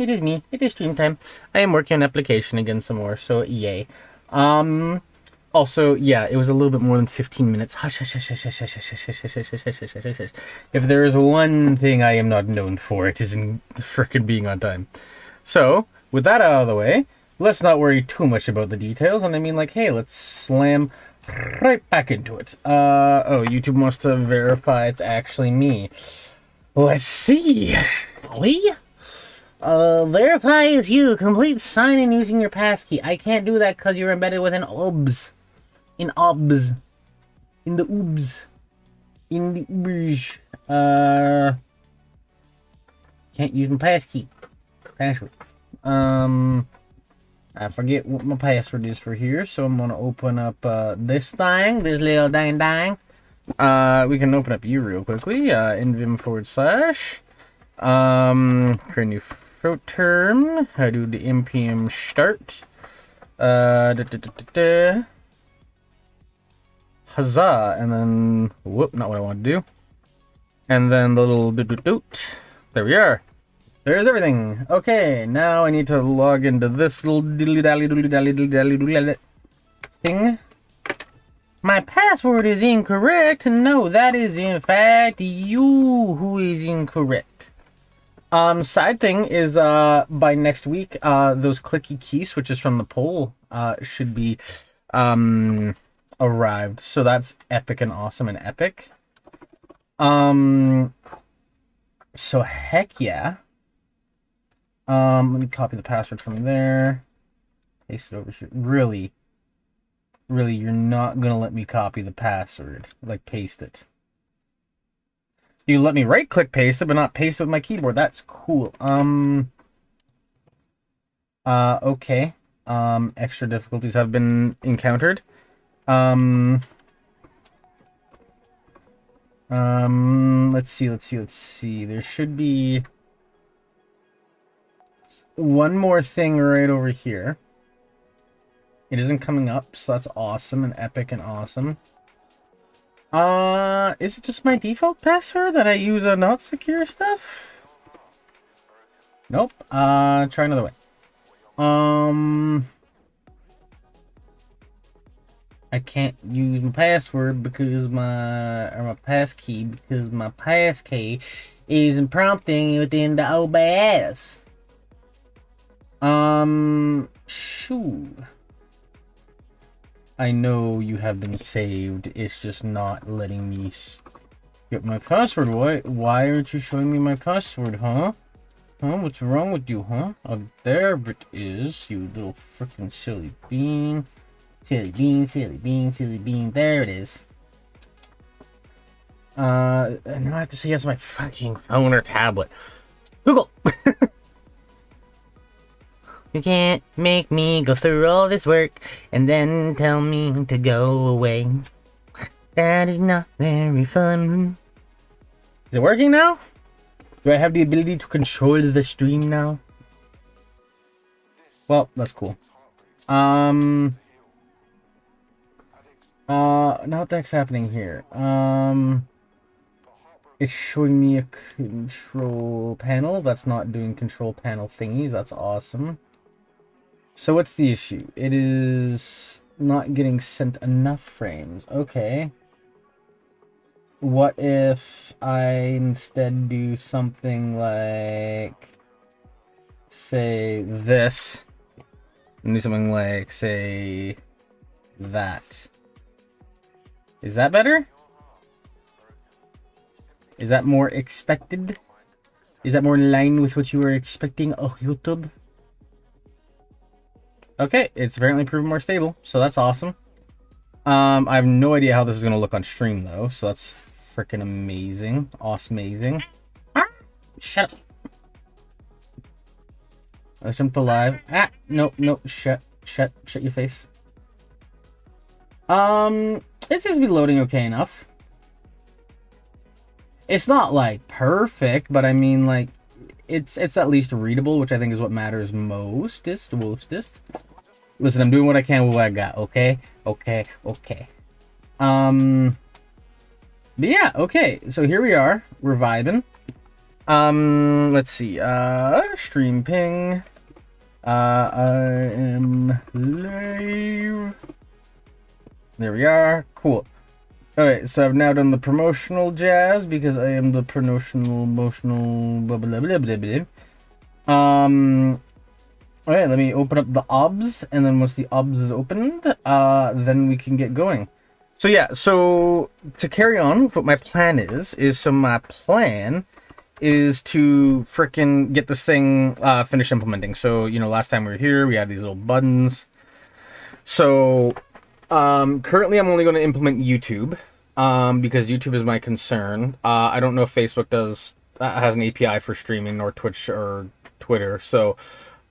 it is me. It is stream time. I am working on application again some more, so yay. Also, yeah, it was a little bit more than 15 minutes. Hush, hush, hush, hush, hush, hush, hush, hush, hush, hush, hush, hush, hush, hush, hush. If there is one thing I am not known for, it is in frickin' being on time. So, with that out of the way, let's not worry too much about the details. And I mean, like, hey, let's slam right back into it. Oh, YouTube wants to verify it's actually me. Let's see. Verify it's you. Complete sign-in using your passkey. I can't do that because you're embedded with an OBS. In OBS. In the OBS. In the OBS. Can't use my passkey. Password. I forget what my password is for here, so I'm gonna open up this thing, this little dang. We can open up you real quickly. Invim /. Create a new throat term. How do the npm start? Huzzah! And then whoop, not what I want to do. And then the little doot. There we are. There's everything. Okay, now I need to log into this little diddly thing. My password is incorrect. No, that is in fact you who is incorrect. Side thing is, by next week, those clicky key switches from the poll, should be, arrived. So that's epic and awesome and epic. So heck yeah. Let me copy the password from there. Paste it over here. Really, you're not gonna let me copy the password. Like, paste it. You let me right-click paste it, but not paste it with my keyboard. That's cool. Okay. Extra difficulties have been encountered. Let's see. There should be one more thing right over here. It isn't coming up, so that's awesome and epic and awesome. Is it just my default password that I use on not secure stuff? Nope. Try another way. I can't use my password because my passkey because my passkey isn't prompting within the OBS. Shoot. I know you have been saved. It's just not letting me get my password. Why aren't you showing me my password, huh? Huh? What's wrong with you, huh? Oh, there it is, you little freaking silly bean. Silly bean. There it is. And now I have to say yes, my fucking phone or tablet. Google! You can't make me go through all this work and then tell me to go away. That is not very fun. Is it working now? Do I have the ability to control the stream now? Well, that's cool. Now what the heck's happening here? It's showing me a control panel. That's not doing control panel thingies. That's awesome. So what's the issue? It is not getting sent enough frames. Okay. What if I instead do something like, say, this, and do something like, say, that? Is that better? Is that more expected? Is that more in line with what you were expecting? Oh, YouTube. Okay, it's apparently proven more stable, so that's awesome. I have no idea how this is going to look on stream, though, so that's freaking amazing. Awesome-azing. Shut up. Let's jump to live. No, shut your face. It seems to be loading okay enough. It's not, like, perfect, but I mean, like, it's at least readable, which I think is what matters mostest. Listen, I'm doing what I can with what I got, okay? Okay. But yeah, okay. So here we are. We're vibing. Let's see. Stream ping. I am live. There we are. Cool. Alright, so I've now done the promotional jazz because I am the promotional blah blah blah blah blah. Alright, let me open up the OBS, and then once the OBS is opened, then we can get going. So yeah, so to carry on with what my plan is my plan is to frickin' get this thing finished implementing. So, you know, last time we were here, we had these little buttons. So, currently I'm only going to implement YouTube, because YouTube is my concern. I don't know if Facebook has an API for streaming, nor Twitch or Twitter, so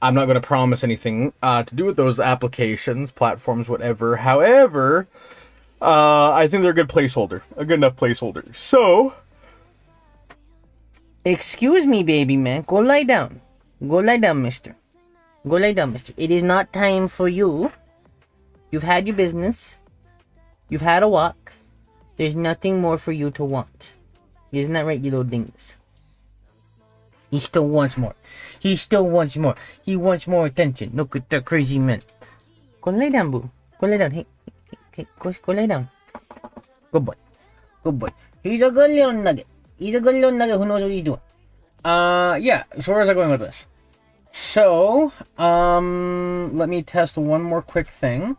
I'm not going to promise anything to do with those applications, platforms, whatever. However, I think they're a good placeholder, a good enough placeholder. So, excuse me, baby man. Go lie down. Go lie down, mister. Go lie down, mister. It is not time for you. You've had your business. You've had a walk. There's nothing more for you to want. Isn't that right, you little dingus? He still wants more. He still wants more. He wants more attention. Look at that crazy man. Go lie down, boo. Go lie down. Hey, go lie down. Good boy. Good boy. He's a good little nugget. He's a good little nugget who knows what he's doing. Yeah, so where was I going with this? So, let me test one more quick thing.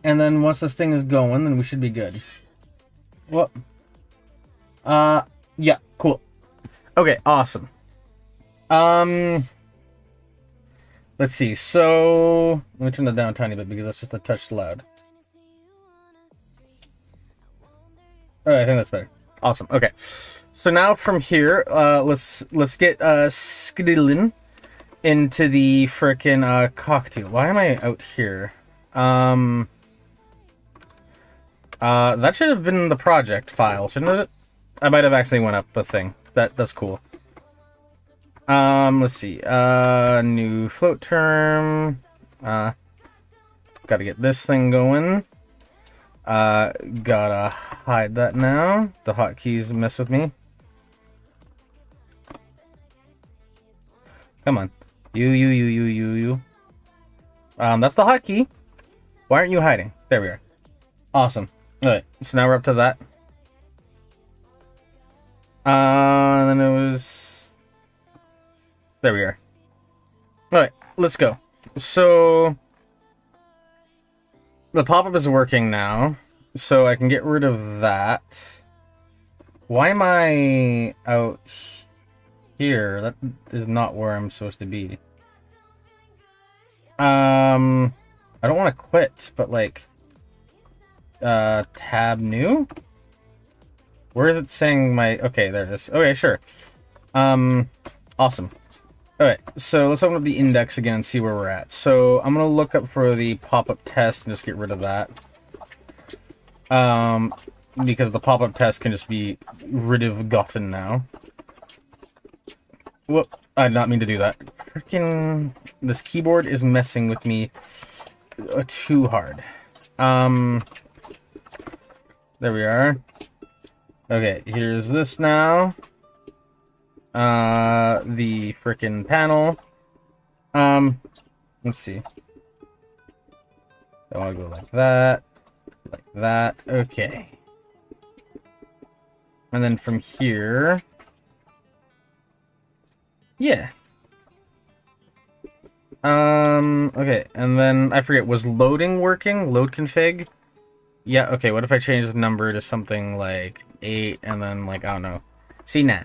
And then once this thing is going, then we should be good. Well, yeah, cool. Okay, awesome. Let's see, so, let me turn that down a tiny bit because that's just a touch loud. Alright, I think that's better. Awesome. Okay, so now from here, let's get skiddling into the frickin' cockatiel. Why am I out here? That should have been the project file, shouldn't it? I might have accidentally went up a thing. That's cool. Let's see. New float term. Gotta get this thing going. Gotta hide that now. The hotkeys mess with me. Come on. You. That's the hotkey. Why aren't you hiding? There we are. Awesome. Alright, so now we're up to that. Then it was... There we are. Alright, let's go. So... the pop-up is working now, so I can get rid of that. Why am I out here? That is not where I'm supposed to be. I don't want to quit, but like... tab new? Where is it saying my... okay, there it is. Okay, sure. Awesome. Alright, so let's open up the index again and see where we're at. So I'm going to look up for the pop-up test and just get rid of that. Because the pop-up test can just be gotten now. Whoop, I did not mean to do that. Freaking... this keyboard is messing with me too hard. There we are. Okay, here's this now. The frickin' panel. Let's see. I want to go like that. Like that. Okay. And then from here... yeah. Okay, and then, I forget, was loading working? Load config? Yeah, okay, what if I change the number to something like 8, and then, like, I don't know. See, nah.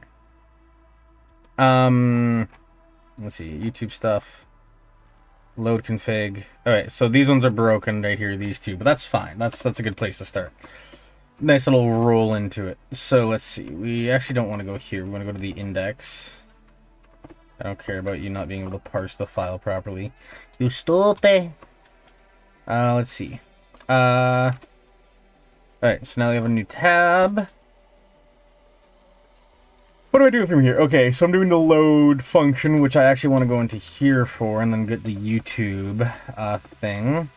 Let's see, YouTube stuff. Load config. Alright, so these ones are broken right here, these two, but that's fine. That's a good place to start. Nice little roll into it. So, let's see, we actually don't want to go here. We want to go to the index. I don't care about you not being able to parse the file properly. You stupid. Let's see. Alright, so now we have a new tab. What do I do from here? Okay, so I'm doing the load function, which I actually want to go into here for, and then get the YouTube thing.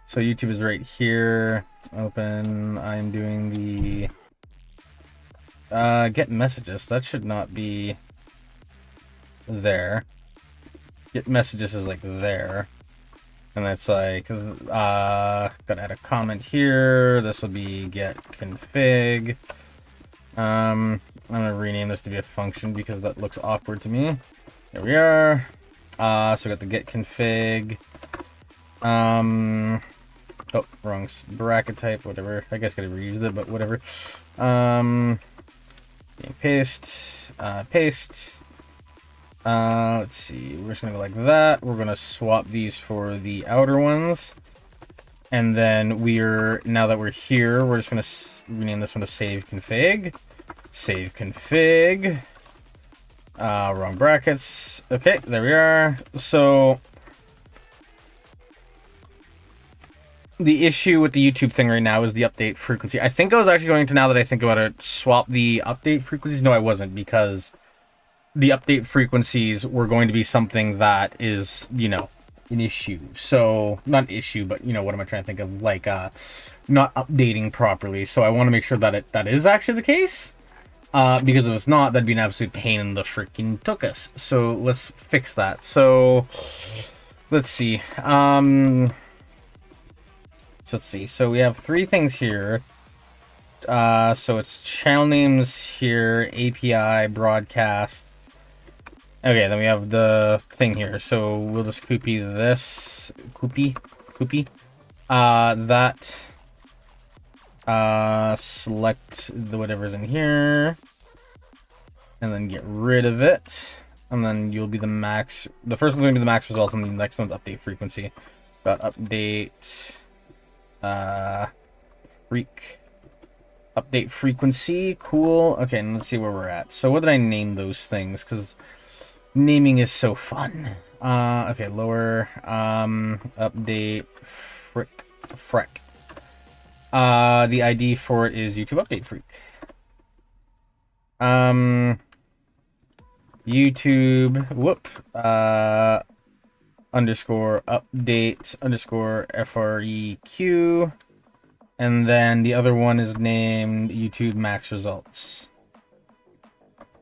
So YouTube is right here. Open. I'm doing the get messages. That should not be there. Get messages is like there. And that's like, gotta add a comment here. This will be get config. I'm gonna rename this to be a function because that looks awkward to me. There we are. So we got the get config. Oh, wrong bracket type, whatever. I guess I could have reused it, but whatever. Paste, paste. Let's see, we're just gonna go like that. We're gonna swap these for the outer ones. And then now that we're here, we're just gonna rename this one to save config. Save config. Wrong brackets. Okay, there we are. So the issue with the YouTube thing right now is the update frequency. I think I was actually going to, now that I think about it, swap the update frequencies. No, I wasn't, because the update frequencies were going to be something that is, you know, an issue. So, not an issue, but, you know, what am I trying to think of? Like, not updating properly. So I want to make sure that that is actually the case. Because if it's not, that'd be an absolute pain in the freaking tuchus. So, let's fix that. So, let's see. So let's see. So we have 3 things here. So it's channel names here, API, broadcast. Okay, then we have the thing here. So we'll just copy this. Copy. That. Select the whatever's in here. And then get rid of it. And then you'll be the max. The first one's going to be the max result, and the next one's update frequency. Got update. Update frequency, cool. Okay, and let's see where we're at. So what did I name those things? Because naming is so fun. Okay, lower, update, freck. The ID for it is YouTube Update Freak. YouTube, underscore update underscore FREQ. And then the other one is named YouTube Max Results.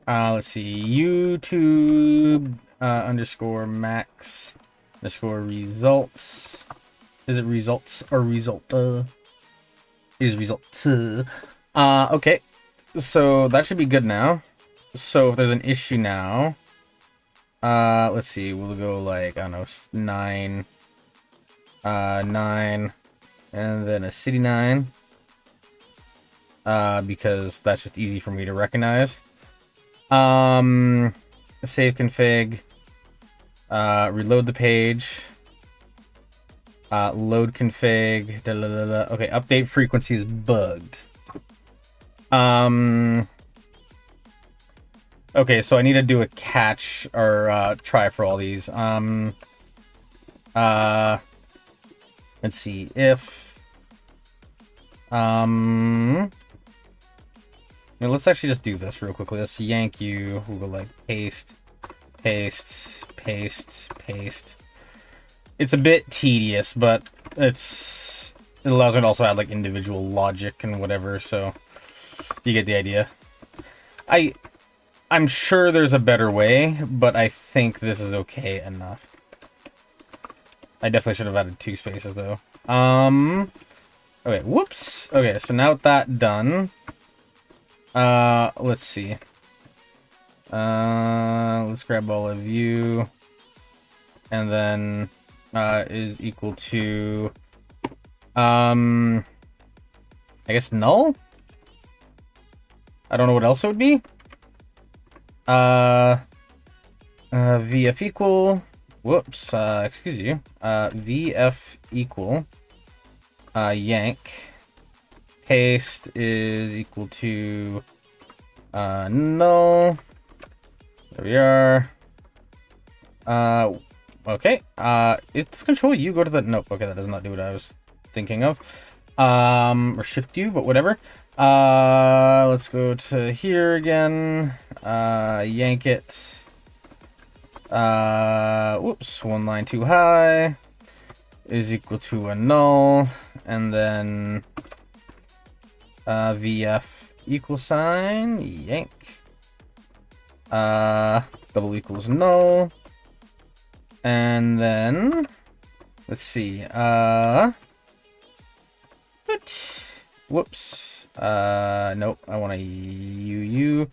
Let's see. YouTube underscore max underscore results. Is it results or result? It is result. Okay. So that should be good now. So if there's an issue now, let's see. We'll go like, I don't know, 9, 9. And then a city 9, because that's just easy for me to recognize. Save config, reload the page, load config, okay, update frequency is bugged. Okay, so I need to do a catch or try for all these. Let's see if let's actually just do this real quickly. Let's yank you. We'll go like paste, paste, paste, paste. It's a bit tedious, but it allows me to also add like individual logic and whatever, so you get the idea. I'm sure there's a better way, but I think this is okay enough. I definitely should have added 2 spaces though. Okay, whoops. Okay, so now with that done, let's see. Let's grab all of you, and then is equal to I guess null. I don't know what else it would be. VF equal. Whoops. Excuse you. VF equal. Yank. Paste is equal to null. There we are. Okay. It's control U. Go to the nope. Okay, that does not do what I was thinking of. Or shift U, but whatever. Let's go to here again. Yank it. Whoops. 1 line too high is equal to a null, and then VF equal sign, yank. Double equals null. And then, let's see, whoops, nope, I want a UU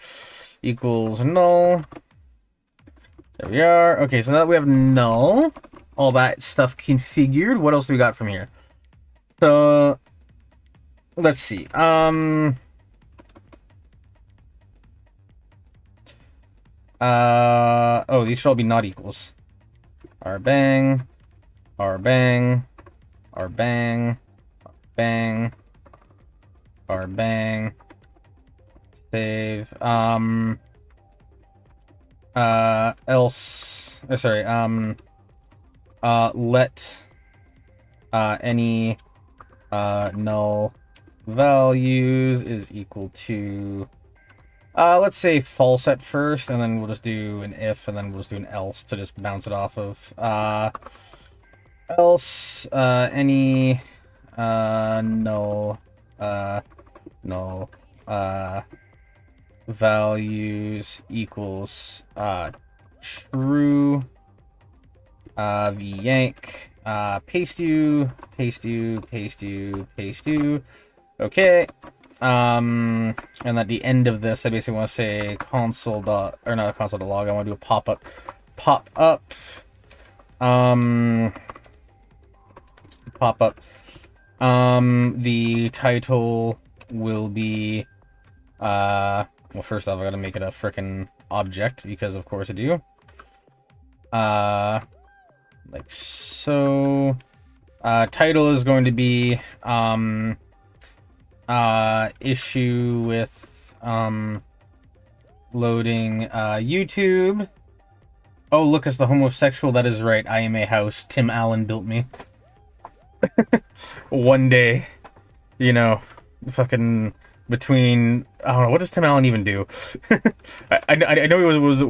equals null. There we are. Okay, so now that we have null, all that stuff configured, what else do we got from here? So, let's see, oh, these should all be not equals. R bang, R bang, R bang, bang, R bang, save, else, sorry, let, any, null values is equal to, let's say false at first, and then we'll just do an if, and then we'll just do an else to just bounce it off of. Else, any, null, null, values equals, true, yank, paste you, paste you, paste you, paste you. Okay. And at the end of this, I basically want to say console dot, or not console dot log. I want to do a pop up, pop up, the title will be, well, first off, I gotta make it a frickin' object, because of course I do. Like so. Title is going to be, issue with, loading, YouTube. Oh, look, it's the homosexual. That is right. I am a house. Tim Allen built me. One day, you know, fucking between, I don't know, what does Tim Allen even do? I know he was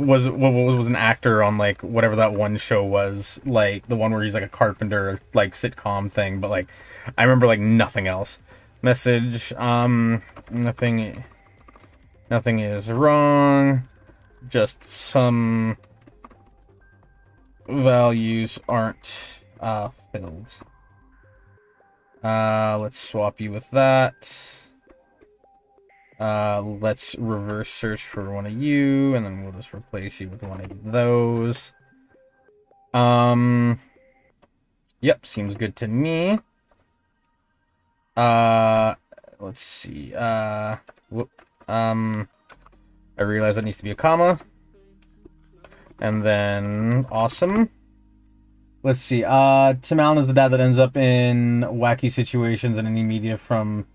an actor on like whatever that one show was, like the one where he's like a carpenter, like sitcom thing, but like I remember like nothing else. Message, nothing is wrong, just some values aren't filled. Let's swap you with that. Let's reverse search for one of you, and then we'll just replace you with one of those. Yep, seems good to me. Let's see, whoop, I realize that needs to be a comma. And then, awesome. Let's see, Tim Allen is the dad that ends up in wacky situations in any media from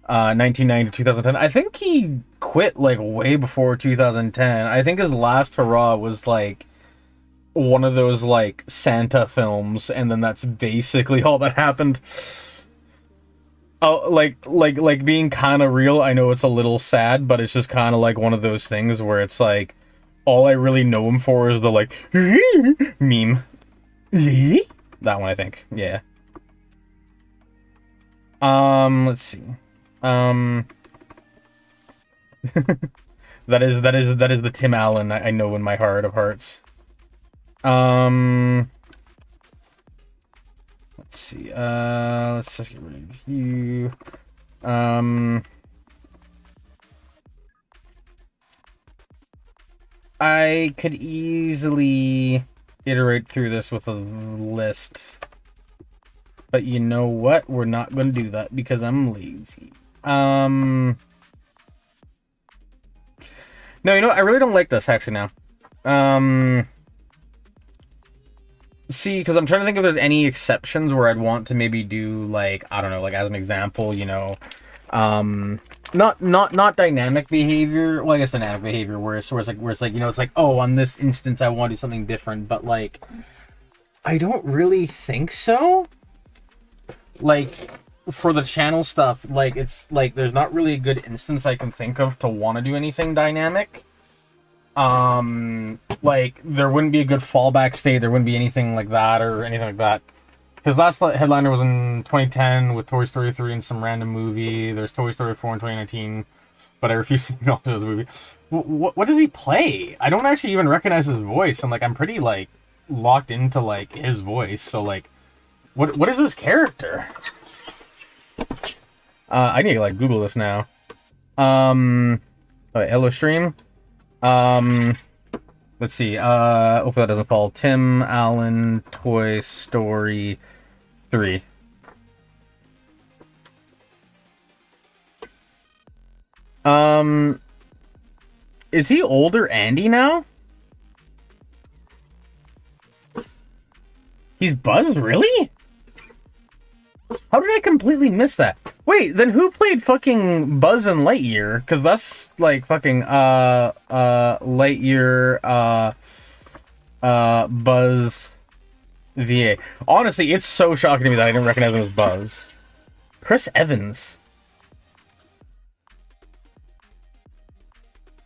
1990 to 2010. I think he quit like way before 2010. I think his last hurrah was like one of those like Santa films, and then that's basically all that happened. Oh, like being kind of real. I know it's a little sad, but it's just kind of like one of those things where it's like all I really know him for is the like meme. That one, I think. Yeah. Let's see. That is the Tim Allen I know in my heart of hearts. Let's see. Let's just get rid of you. I could easily iterate through this with a list, but you know what? We're not going to do that because I'm lazy. No, you know what? I really don't like this actually now. See, because I'm trying to think if there's any exceptions where I'd want to maybe do like, I don't know, like as an example, you know, not dynamic behavior. Well, I guess dynamic behavior where it's like, you know, it's like, oh, on this instance I want to do something different, but like I don't really think so. Like for the channel stuff, like it's like there's not really a good instance I can think of to want to do anything dynamic. Like there wouldn't be a good fallback state, there wouldn't be anything like that or anything like that. His last headliner was in 2010 with Toy Story 3 and some random movie. There's Toy Story 4 in 2019. but I refuse to acknowledge this movie. What does he play? I don't actually even recognize his voice, and like I'm pretty like locked into like his voice. So like, what is his character? I need to like Google this now. Hello stream. Let's see. Hopefully that doesn't fall. Tim Allen, Toy Story 3. Is he older Andy now? He's Buzz, really? How did I completely miss that? Wait, then who played fucking Buzz in Lightyear? Because that's like fucking Lightyear Buzz VA. Honestly, it's so shocking to me that I didn't recognize him as Buzz. Chris Evans.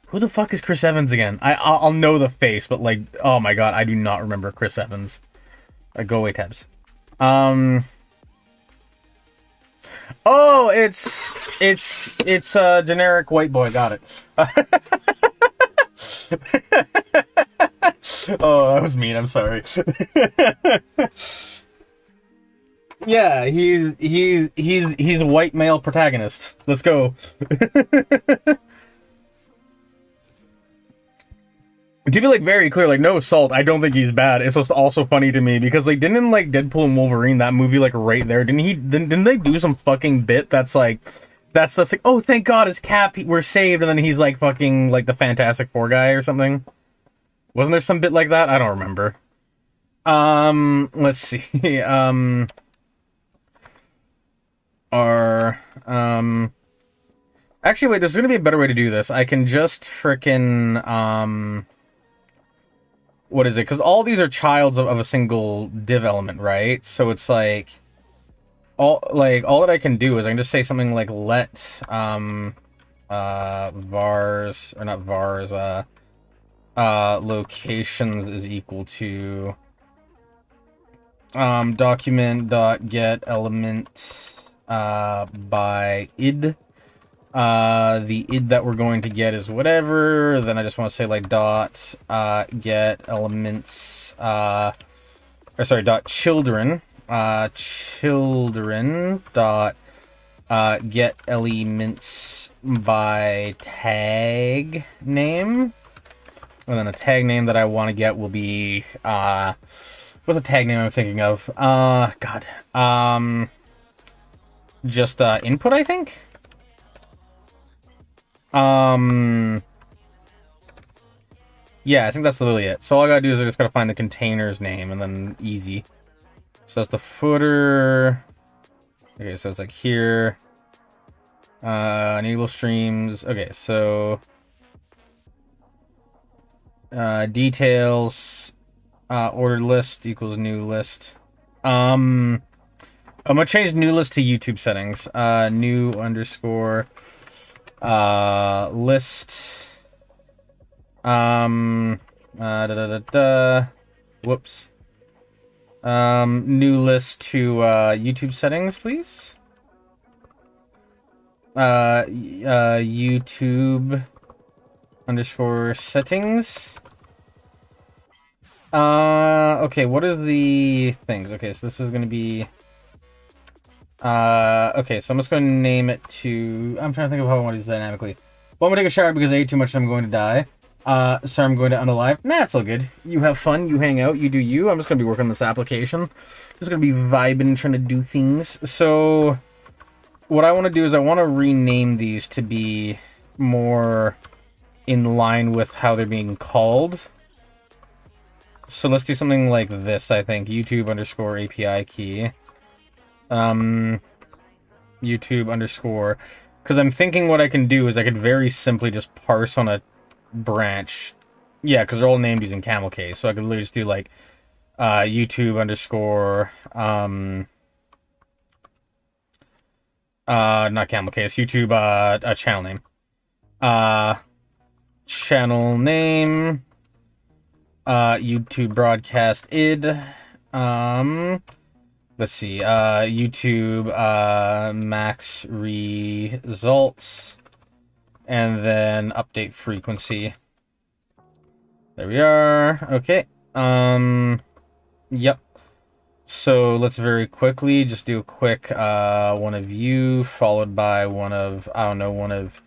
Who the fuck is Chris Evans again? I'll know the face, but like, oh my god, I do not remember Chris Evans. Go away, tabs. Oh, it's a generic white boy. Got it. Oh, that was mean. I'm sorry. Yeah, he's a white male protagonist. Let's go. To be like very clear, like no assault, I don't think he's bad. It's just also funny to me because like didn't like Deadpool and Wolverine, that movie, like right there, didn't they do some fucking bit that's like that's like, oh thank God it's Cap, we're saved, and then he's like fucking like the Fantastic Four guy or something? Wasn't there some bit like that? I don't remember. Let's see. Actually wait, there's gonna be a better way to do this. I can just frickin' what is it? Because all these are childs of a single div element, right? So it's like all that I can do is I can just say something like let vars, or not vars, locations is equal to document dot get element by id. The id that we're going to get is whatever. Then I just want to say like dot get elements dot children children dot get elements by tag name, and then the tag name that I want to get will be what's the tag name I'm thinking of? Just input, I think. Yeah, I think that's literally it. So all I gotta do is I just gotta find the container's name, and then easy. So that's the footer. Okay, so it's like here. Enable streams. Okay, so details. Ordered list equals new list. I'm gonna change new list to YouTube settings. New underscore list. Whoops. New list to YouTube settings, please. YouTube underscore settings. Okay, what are the things? Okay, so this is gonna be okay, so I'm just gonna name it to, I'm trying to think of how I want to do this dynamically. Well, I'm gonna take a shower because I ate too much and I'm going to die. So I'm going to unalive. Nah, it's all good. You have fun, you hang out, you do you. I'm just gonna be working on this application. Just gonna be vibing, trying to do things. So what I want to do is I want to rename these to be more in line with how they're being called. So let's do something like this, I think. YouTube underscore API key. YouTube underscore. Because I'm thinking what I can do is I could very simply just parse on a branch. Yeah, because they're all named using camel case. So I could literally just do like YouTube underscore not camel case, YouTube channel name. Channel name YouTube broadcast id. Let's see, YouTube max results. and then update frequency. There we are. Okay. Yep. So let's very quickly just do a quick one of you followed by one of, I don't know, one of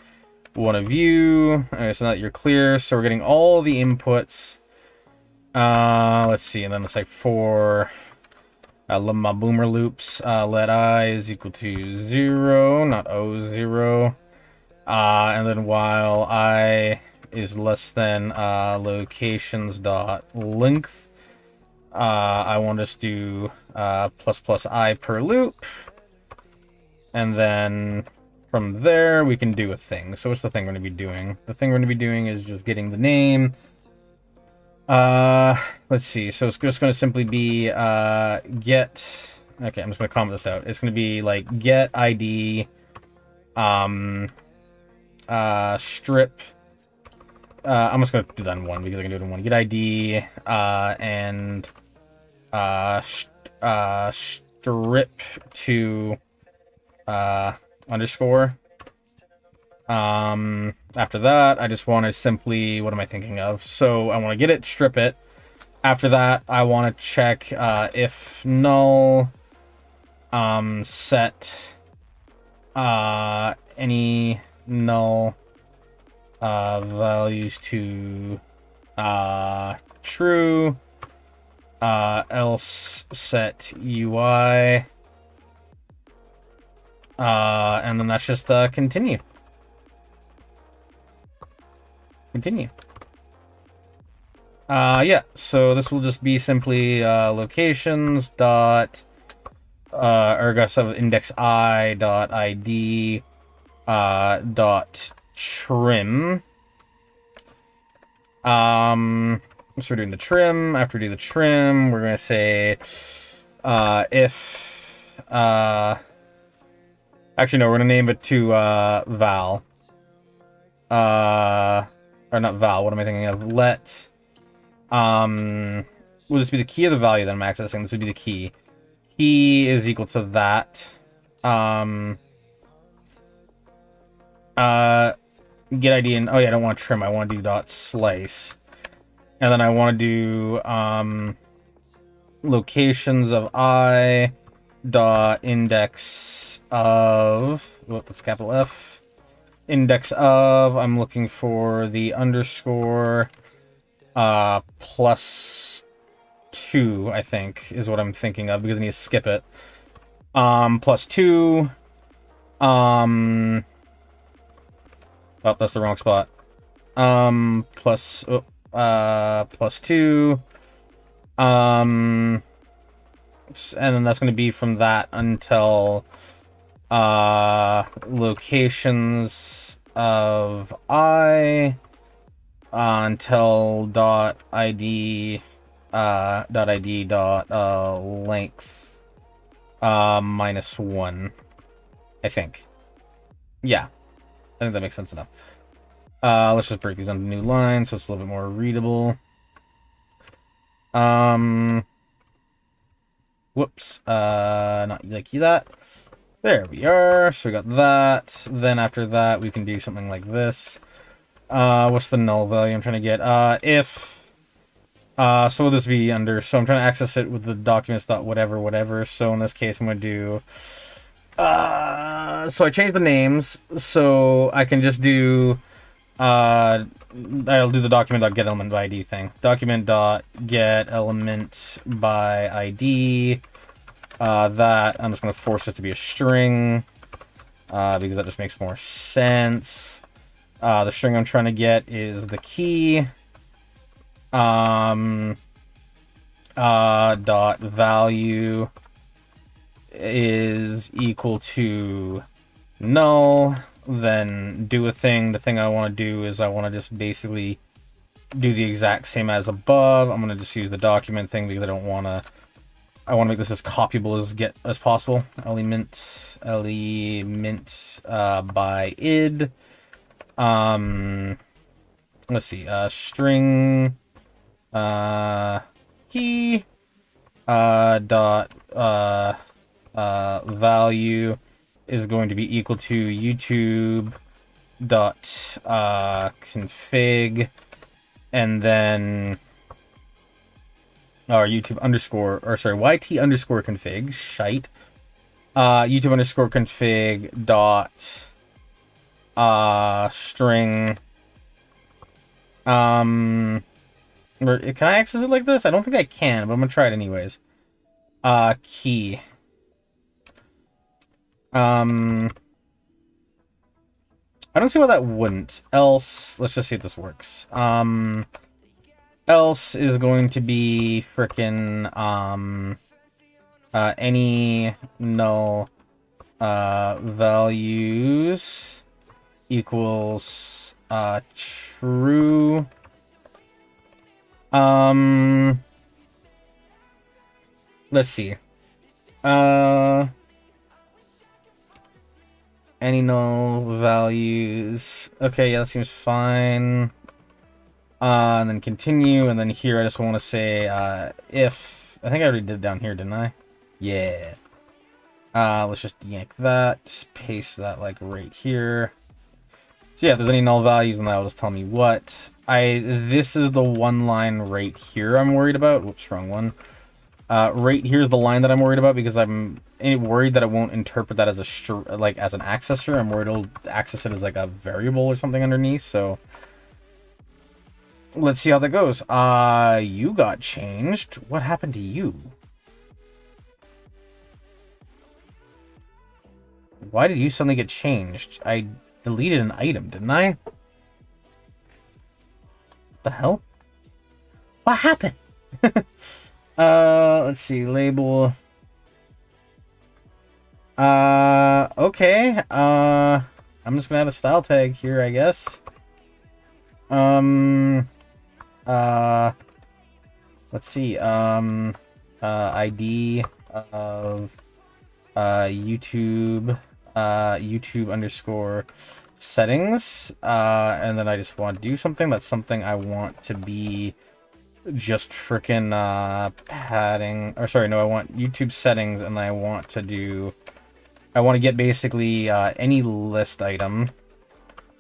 you. Okay, so now that you're clear, so we're getting all the inputs. Let's see, and then it's like for my boomer loops. Let I is equal to 0, not O 0. And then while I is less than locations dot length, I want us to do plus I per loop, and then from there we can do a thing. So what's the thing we're going to be doing? The thing we're going to be doing is just getting the name. Let's see. So it's just going to simply be get. Okay, I'm just going to comment this out. It's going to be like get ID, strip. I'm just going to do that in one because I can do it in one. Get ID, and strip to underscore. After that, I just want to simply, what am I thinking of? So I want to get it, strip it. After that, I want to check if null, set any null values to true, else set UI, and then that's just continue. Yeah, so this will just be simply locations dot or guess of index I dot ID dot trim. So we're doing the trim. After we do the trim, we're gonna say if actually no, we're gonna name it to val. Or not val, what am I thinking of? Let will this be the key or the value that I'm accessing? This would be the key. Key is equal to that. Get ID and oh yeah, I don't want to trim, I want to do dot slice. And then I want to do locations of I dot index of, well, that's capital F. Index of, I'm looking for the underscore plus 2, I think, is what I'm thinking of, because I need to skip it. Plus 2. Oh, that's the wrong spot. Plus 2. And then that's going to be from that until locations of I until dot ID length -1, I think. Yeah, I think that makes sense enough. Let's just break these into new lines so it's a little bit more readable. Whoops, not like that. There we are. So we got that. Then after that, we can do something like this. What's the null value I'm trying to get? If, so will this be under, so I'm trying to access it with the documents dot whatever. So in this case, I'm going to do, so I changed the names, so I can just do, I'll do the document.getElementById ID thing. Document.getElementById. That, I'm just going to force this to be a string, because that just makes more sense. The string I'm trying to get is the key. Dot value is equal to null. Then do a thing. The thing I want to do is I want to just basically do the exact same as above. I'm going to just use the document thing because I want to make this as copyable as possible. Element by id. Let's see. String key dot value is going to be equal to YouTube dot config, and then or YouTube underscore, or sorry, YT underscore config, shite. YouTube underscore config dot string. Can I access it like this? I don't think I can, but I'm gonna try it anyways. Key. I don't see why that wouldn't. Else, let's just see if this works. Else is going to be frickin' any null values equals true. Let's see. Any null values. Okay, yeah, that seems fine. And then continue, and then here I just want to say if. I think I already did it down here, didn't I? Yeah. Let's just yank that, paste that like right here. So yeah, if there's any null values, then that'll just tell me what. This is the one line right here I'm worried about. Whoops, wrong one. Right here's the line that I'm worried about because I'm worried that it won't interpret that as a as an accessor. I'm worried it'll access it as like a variable or something underneath. So let's see how that goes. You got changed. What happened to you? Why did you suddenly get changed? I deleted an item, didn't I? What the hell? What happened? Let's see, label. Okay. I'm just gonna add a style tag here, I guess. Let's see, ID of, YouTube underscore settings, and then I just want to do something. That's something I want to be just frickin' padding, or sorry, no, I want YouTube settings, and I want to get basically any list item,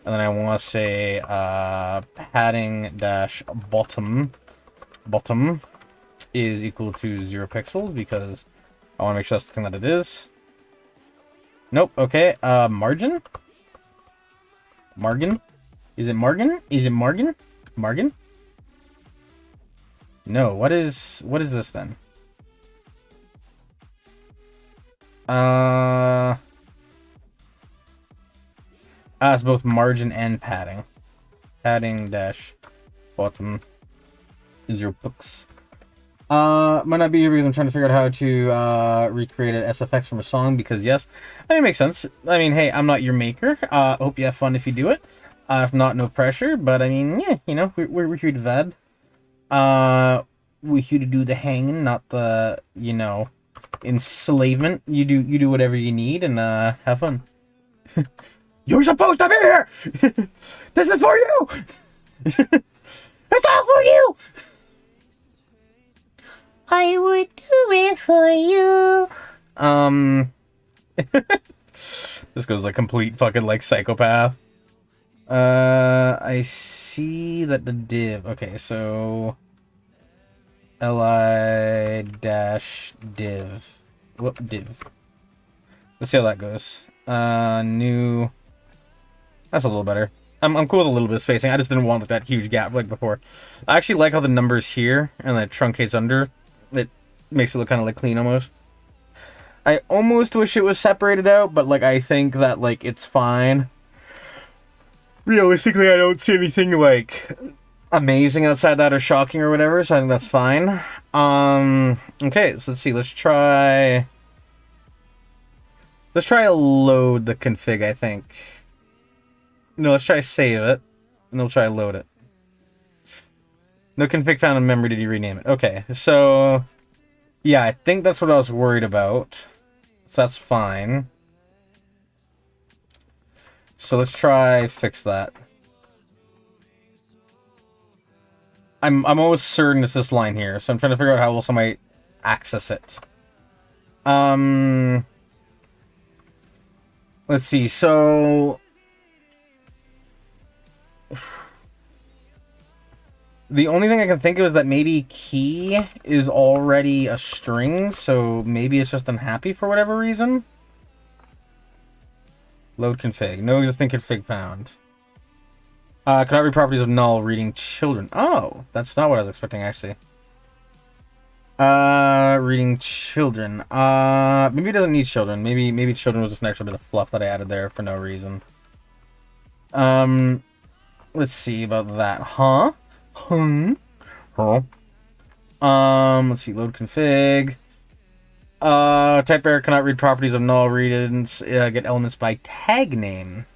and then I want to say padding dash bottom is equal to 0 pixels, because I want to make sure that's the thing that it is. Nope. Okay. Margin. Is it margin? Margin? No. What is this then? It's both margin and padding. Padding dash bottom is your books. Might not be here because I'm trying to figure out how to recreate an SFX from a song, because yes, I think it makes sense. I mean, hey, I'm not your maker. Hope you have fun if you do it. If not, no pressure. But I mean, yeah, you know, we're here to vibe. We're here to do the hanging, not the, you know, enslavement. You do whatever you need and have fun. You're supposed to be here. This is for you. It's all for you. I would do it for you. This goes like complete fucking like psychopath. I see that the div. Okay, so li dash div. Whoop, div. Let's see how that goes. New. That's a little better. I'm cool with a little bit of spacing. I just didn't want that huge gap like before. I actually like how the number's here and then it truncates under. It makes it look kind of like clean almost. I almost wish it was separated out, but like I think that like it's fine. Realistically, I don't see anything like amazing outside that or shocking or whatever, so I think that's fine. Okay, so let's see. Let's try load the config, I think. No, let's try save it, and we'll try load it. No config found in memory, did you rename it? Okay, so yeah, I think that's what I was worried about. So that's fine. So let's try fix that. I'm almost certain it's this line here, so I'm trying to figure out how else I might access it. Let's see, so The only thing I can think of is that maybe key is already a string, so maybe it's just unhappy for whatever reason. Load config. No existing config found. Cannot read properties of null reading children. Oh, that's not what I was expecting, actually. Reading children. Maybe it doesn't need children. Maybe children was just an extra bit of fluff that I added there for no reason. Let's see about that. Huh? Let's see. Load config. Type error cannot read properties of null readings. Get elements by tag name.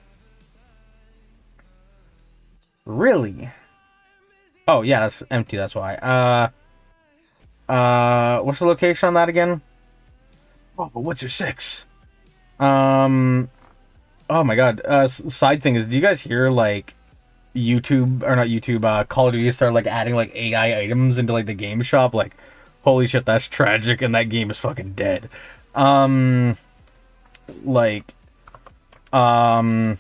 Really? Oh yeah, that's empty. That's why. What's the location on that again? Oh, but what's your 6? Oh my god. Side thing is, do you guys hear like YouTube or not YouTube? Call of Duty start like adding like AI items into like the game shop? Like, holy shit, that's tragic, and that game is fucking dead. Like, I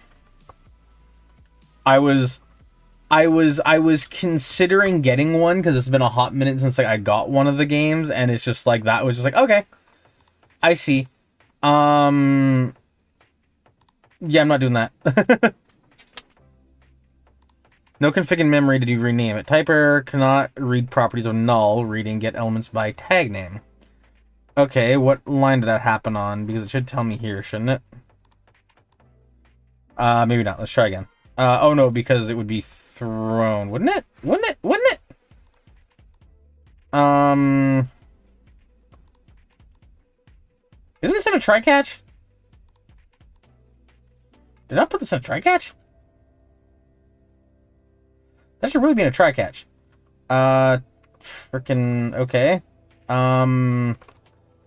was considering getting one because it's been a hot minute since like I got one of the games, and it's just like that was just like, okay, I see. Yeah, I'm not doing that. No config in memory. Did you rename it? Type error cannot read properties of null reading get elements by tag name. Okay, what line did that happen on? Because it should tell me here, shouldn't it? Maybe not. Let's try again. Oh no, because it would be thrown, wouldn't it? Wouldn't it? Wouldn't it? Isn't this in a try-catch? Did I put this in a try-catch? That should really be in a try-catch. Frickin' okay.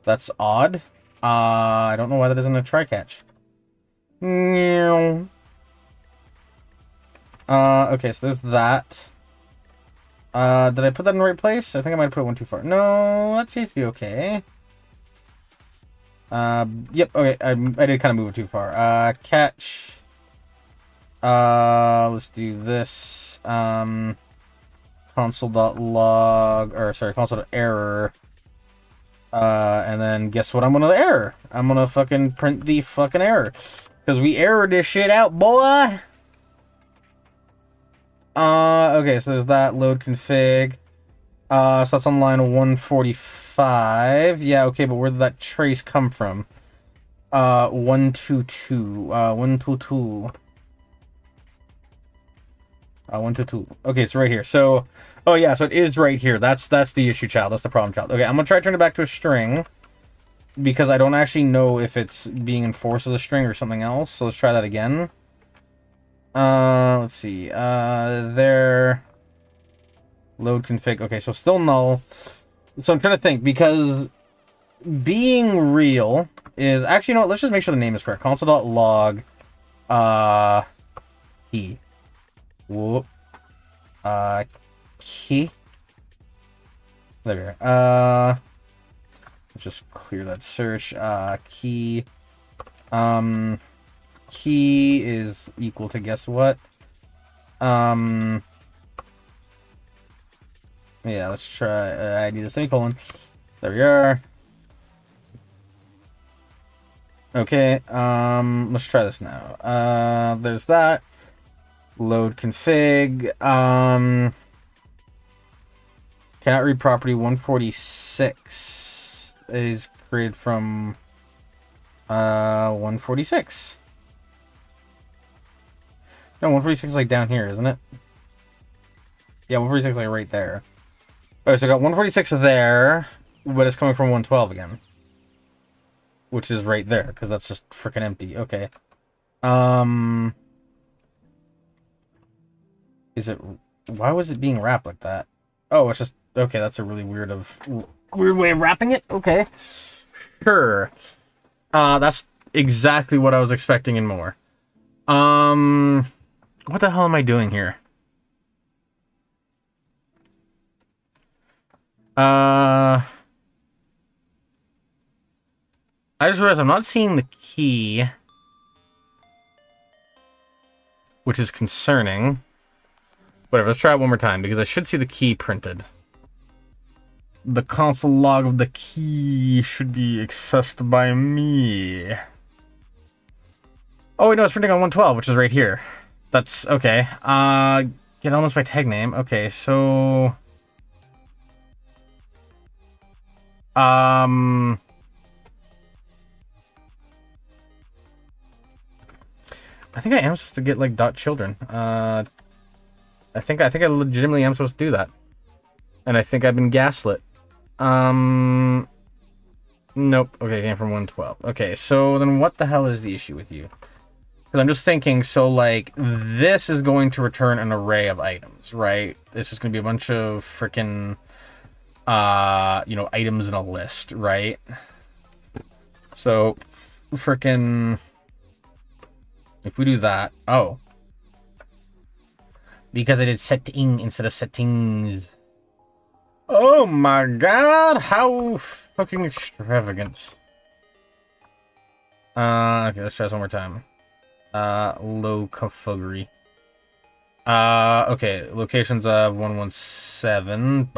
That's odd. I don't know why that isn't a try-catch. Okay, so there's that. Did I put that in the right place? I think I might have put it one too far. No, that seems to be okay. Yep, okay, I did kind of move it too far. Catch. Let's do this. Console.log, or sorry, console.error. And then guess what I'm gonna error? I'm gonna fucking print the fucking error. Because we errored this shit out, boy! Okay, so there's that, load config. So that's on line 145. Yeah, okay, but where did that trace come from? 122. 122. 122. Okay, it's right here. So, oh yeah, so it is right here. That's the issue, child. That's the problem, child. Okay, I'm gonna try to turn it back to a string. Because I don't actually know if it's being enforced as a string or something else. So let's try that again. Let's see. There. Load config. Okay, so still null. So I'm trying to think, because being real is actually, you know what, let's just make sure the name is correct. Console.log key. Whoop. Key. There we go. Let's just clear that search. Key. Key is equal to guess what? Yeah, let's try. I need a semicolon. There we are. Okay, let's try this now. There's that. Load config. Cannot read property 146 is created from 146. No, 146 is like down here, isn't it? Yeah, 146 is like right there. Alright, so I got 146 there, but it's coming from 112 again. Which is right there, because that's just freaking empty. Okay. Is it... Why was it being wrapped like that? Oh, it's just... Okay, that's a really weird way of wrapping it? Okay. Sure. That's exactly what I was expecting and more. What the hell am I doing here? I just realized I'm not seeing the key, which is concerning. Whatever, let's try it one more time, because I should see the key printed. The console log of the key should be accessed by me. Oh, wait, no, it's printing on 112, which is right here. That's okay. Get elements by tag name. Okay, so... I think I am supposed to get, like, .children. I think I legitimately am supposed to do that. And I think I've been gaslit. Nope. Okay, came from 112. Okay, so then what the hell is the issue with you? Because I'm just thinking, so, like, this is going to return an array of items, right? It's just going to be a bunch of freaking, you know, items in a list, right? So, freaking... If we do that... Oh. Because I did setting instead of settings. Oh my god, how fucking extravagant. Okay, let's try this one more time. Low confuggery. Okay, locations of 117.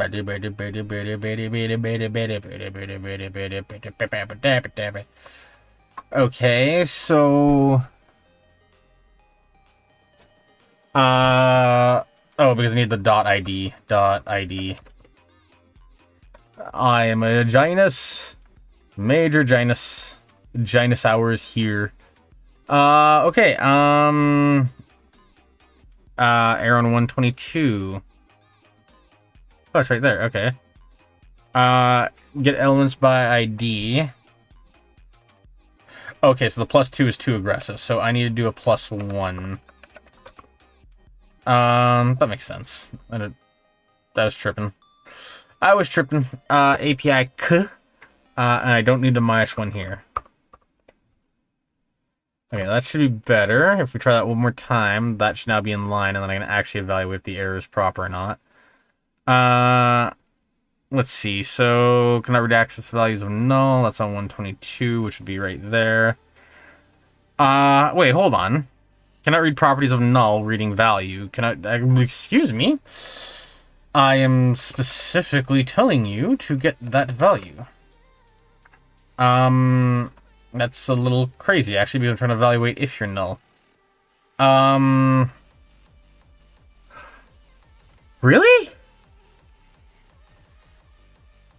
Okay, so... oh, because I need the .id. .id. I am a Ginus. Major Ginus. Ginus hours here. Okay, Aaron 122. Oh, it's right there, okay. Get elements by ID. Okay, so the +2 is too aggressive, so I need to do a +1. That makes sense. That was tripping. I was tripping. API k. And I don't need the -1 here. Okay, that should be better. If we try that one more time, that should now be in line, and then I can actually evaluate if the error is proper or not. Let's see. So, cannot read access values of null. That's on 122, which would be right there. Wait, hold on. Cannot read properties of null, reading value. Excuse me? I am specifically telling you to get that value. That's a little crazy, actually, because I'm trying to evaluate if you're null. Really?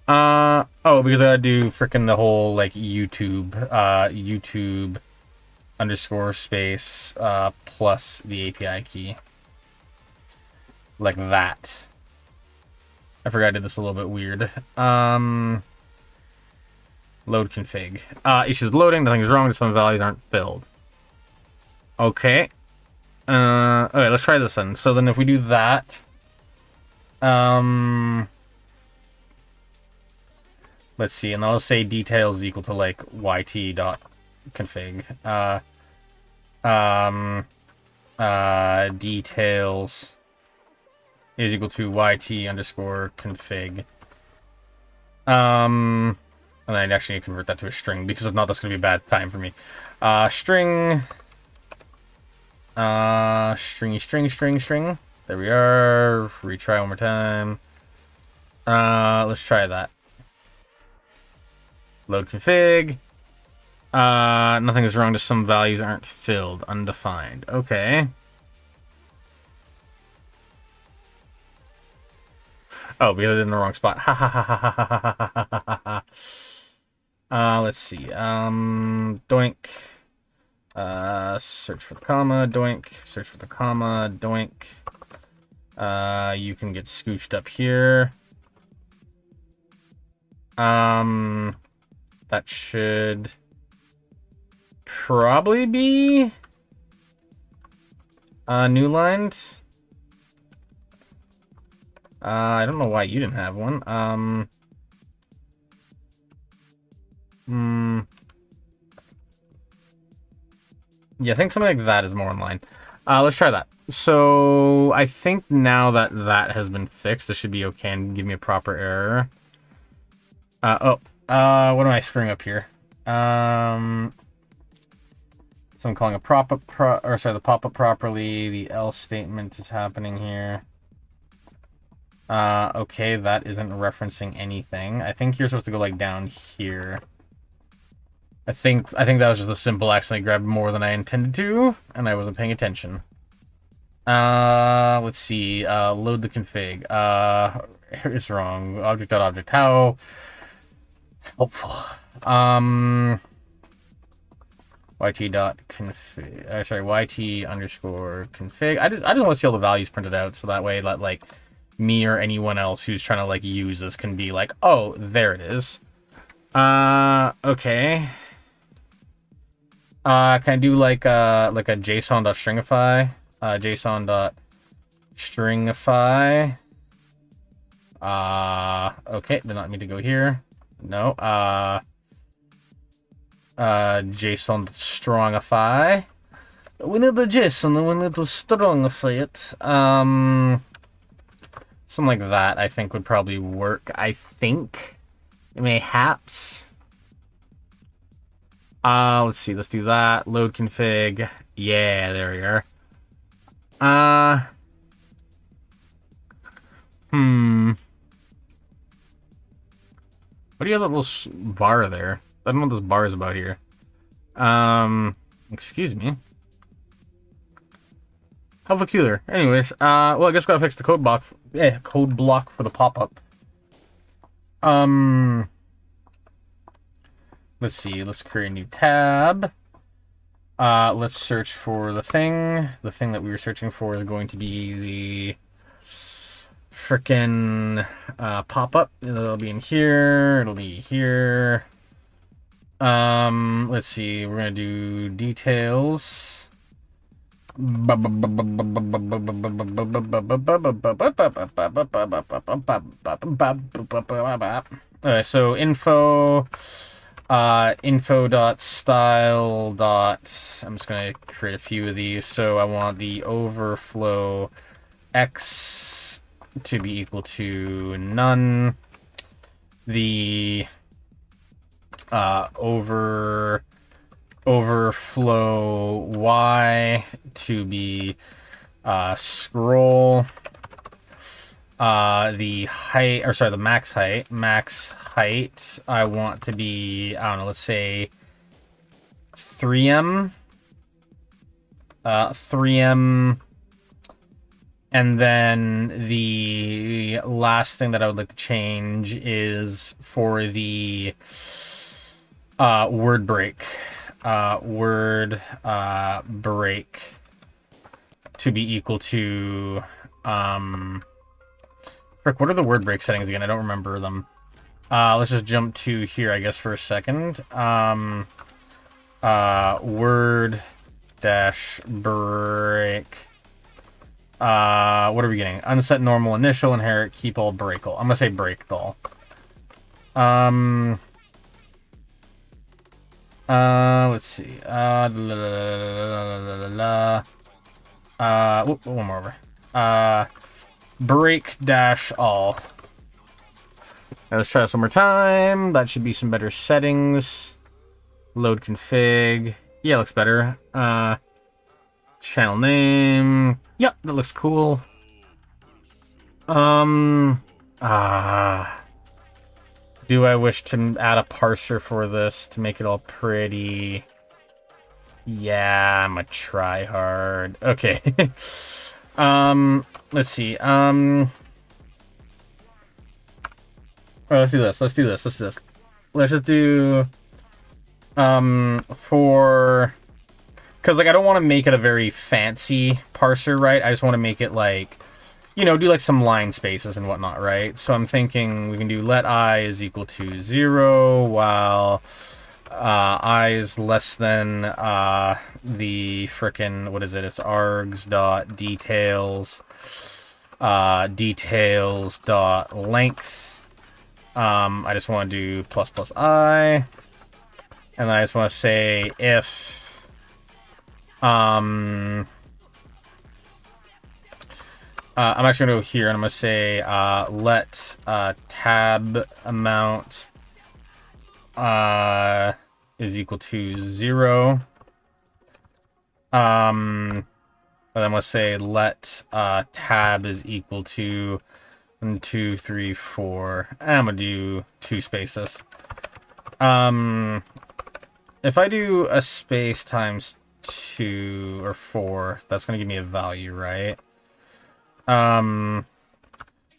Oh, because I gotta do frickin' the whole, like, YouTube underscore space, plus the API key. Like that. I forgot I did this a little bit weird. Load config. Issues loading, nothing is wrong, just some values aren't filled. Okay. Okay, let's try this then. So then if we do that, let's see, and I'll say details is equal to like yt.config. Details is equal to yt underscore config. And I actually need to convert that to a string, because if not, that's going to be a bad time for me. String. String. There we are. Retry one more time. Let's try that. Load config. Nothing is wrong, just some values aren't filled. Undefined. Okay. Oh, because I did in the wrong spot. Ha ha ha ha ha ha ha ha ha. Let's see. Doink. Search for the comma. Doink. Search for the comma. Doink. You can get scooched up here. That should probably be new lines. I don't know why you didn't have one. Yeah, I think something like that is more in line. Let's try that. So I think now that that has been fixed, this should be okay and give me a proper error. What am I screwing up here? So I'm calling a the pop-up properly. The else statement is happening here. Okay, that isn't referencing anything. I think you're supposed to go like down here. I think that was just a simple accident. I grabbed more than I intended to, and I wasn't paying attention. Let's see. Load the config. It's wrong. Object.object. How helpful. yt.config. Sorry, yt underscore config. I just want to see all the values printed out, so that way that like me or anyone else who's trying to like use this can be like, oh, there it is. Okay. Can I do like a JSON.stringify? JSON.stringify. Okay, did not mean to go here. No. JSON.strongify. We need the JSON and we need to strongify it. Something like that I think would probably work. I think. Mayhaps. Let's see. Let's do that. Load config. Yeah, there we are. What do you have that little bar there? I don't know what this bar is about here. Excuse me. How peculiar. Anyways, well, I guess we gotta fix the code block. Yeah, code block for the pop-up. Let's see. Let's create a new tab. Let's search for the thing. The thing that we were searching for is going to be the frickin' pop-up. It'll be in here. It'll be here. Let's see. We're gonna do details. Alright, so info info.style dot, I'm just gonna create a few of these. So I want the overflow x to be equal to none, the overflow y to be scroll, the height, or sorry, the max height I want to be, I don't know, let's say 3M, and then the last thing that I would like to change is for the word break. Break to be equal to frick, what are the word break settings again? I don't remember them. Let's just jump to here, I guess, for a second. Word dash break. What are we getting? Unset normal initial inherit keep all break all. I'm gonna say break all. Let's see. One more over. Break dash all. Now let's try this one more time. That should be some better settings. Load config. Yeah, looks better. Channel name. Yep, that looks cool. Do I wish to add a parser for this to make it all pretty? Yeah, I'm a tryhard. Okay. Let's see. Let's do this. Let's just do for, because like I don't want to make it a very fancy parser, right? I just want to make it like, you know, do like some line spaces and whatnot, right? So I'm thinking we can do let I is equal to 0 while I is less than the frickin', what is it? It's args dot details details dot length. I just want to do plus I, and then I just want to say if I'm actually gonna go here and I'm gonna say let tab amount is equal to 0. And then I'm gonna say let tab is equal to 1, 2, 3, 4. I'm gonna do 2 spaces. If I do a space times 2 or 4, that's gonna give me a value, right?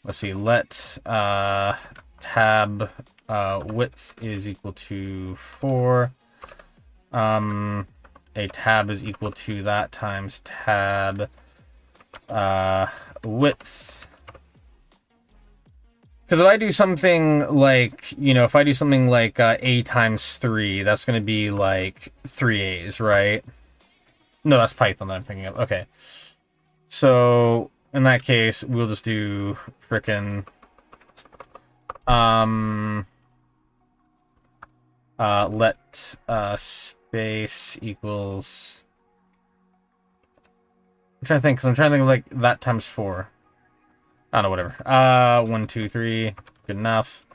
Let's see. Let tab width is equal to 4. A tab is equal to that times tab width. Because if I do something like, if I do something like a times 3, that's going to be like 3a's, right? No, that's Python that I'm thinking of. Okay. So, in that case, we'll just do frickin' let space equals... I'm trying to think, because I'm trying to think of like that times 4. I don't know, whatever. 1, 2, 3. Good enough.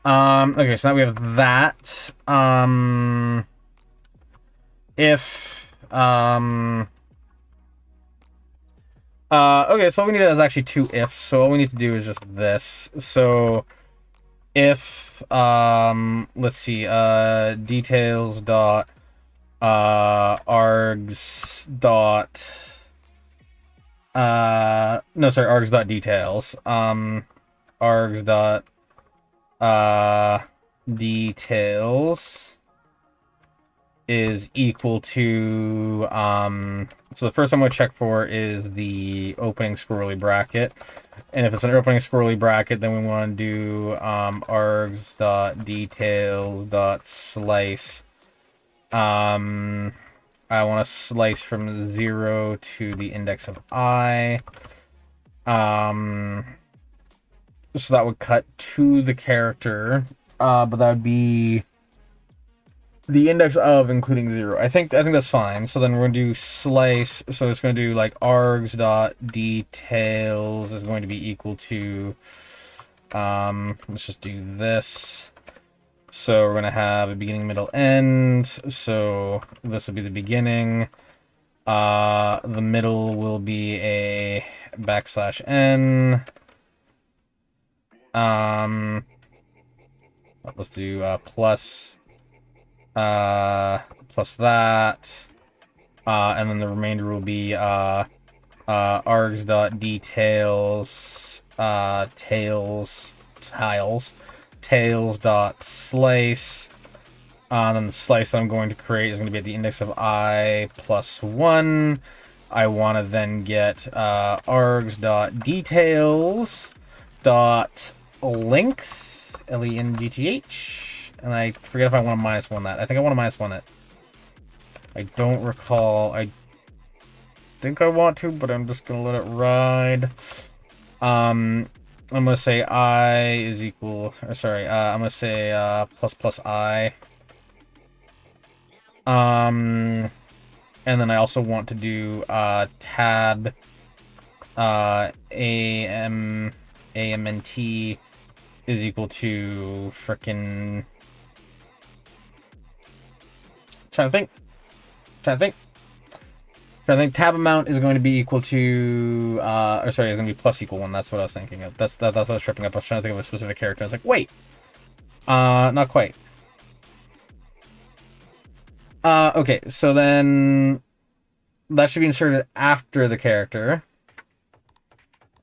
Okay, so now we have that. Okay, so all we need is actually 2 ifs. So all we need to do is just this. So if, let's see, details dot, args dot, no, sorry, args dot details, args dot, details is equal to, so the first I'm going to check for is the opening squirrely bracket. And if it's an opening squirrely bracket, then we want to do args.details.slice. I want to slice from 0 to the index of I. So that would cut to the character, but that would be the index of including 0. I think that's fine. So then we're going to do slice. So it's going to do like args.details is going to be equal to, let's just do this. So we're going to have a beginning, middle, end. So this will be the beginning. The middle will be a \n. Let's do plus that, and then the remainder will be args.details tails.slice. Then the slice that I'm going to create is going to be at the index of I plus 1. I want to then get args.details.length, length. And I forget if I want to -1 that. I think I want to -1 it. I don't recall. I think I want to, but I'm just going to let it ride. I'm going to say I is equal... Or sorry, I'm going to say plus I. And then I also want to do tab AMNT is equal to frickin'... Trying to think. Tab amount is going to be equal to, or sorry, it's going to be plus equal 1. That's what I was thinking of. That's what I was tripping up. I was trying to think of a specific character. I was like, wait, not quite. Okay, so then that should be inserted after the character.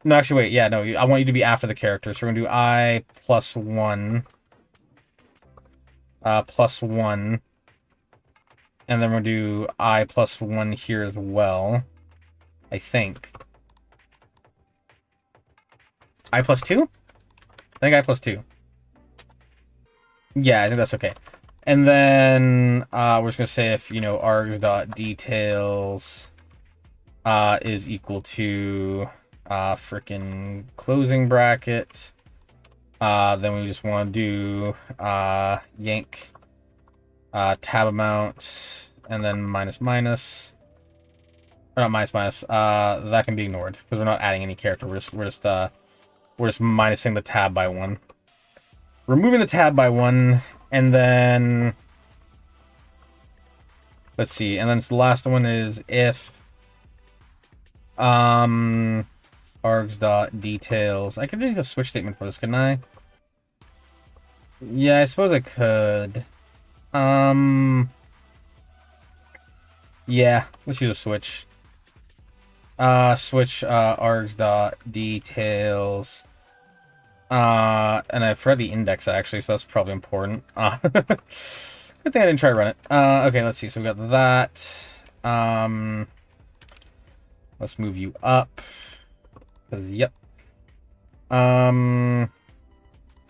No, actually, wait. Yeah, no, I want you to be after the character. So we're going to do I plus 1. Plus 1. And then we'll do I plus 1 here as well. I think. I plus 2? I think I plus 2. Yeah, I think that's okay. And then we're just going to say if, args.details is equal to frickin' closing bracket. Then we just want to do yank tab amount, and then minus. Or not minus. That can be ignored because we're not adding any character. We're just minusing the tab by 1. Removing the tab by 1, and then let's see. And then the last one is if args.details. I could use a switch statement for this, couldn't I? Yeah, I suppose I could. Yeah, let's use a switch. Switch args.details. And I forgot the index actually, so that's probably important. Good thing I didn't try to run it. Okay, let's see. So we got that. Let's move you up. Cause yep. And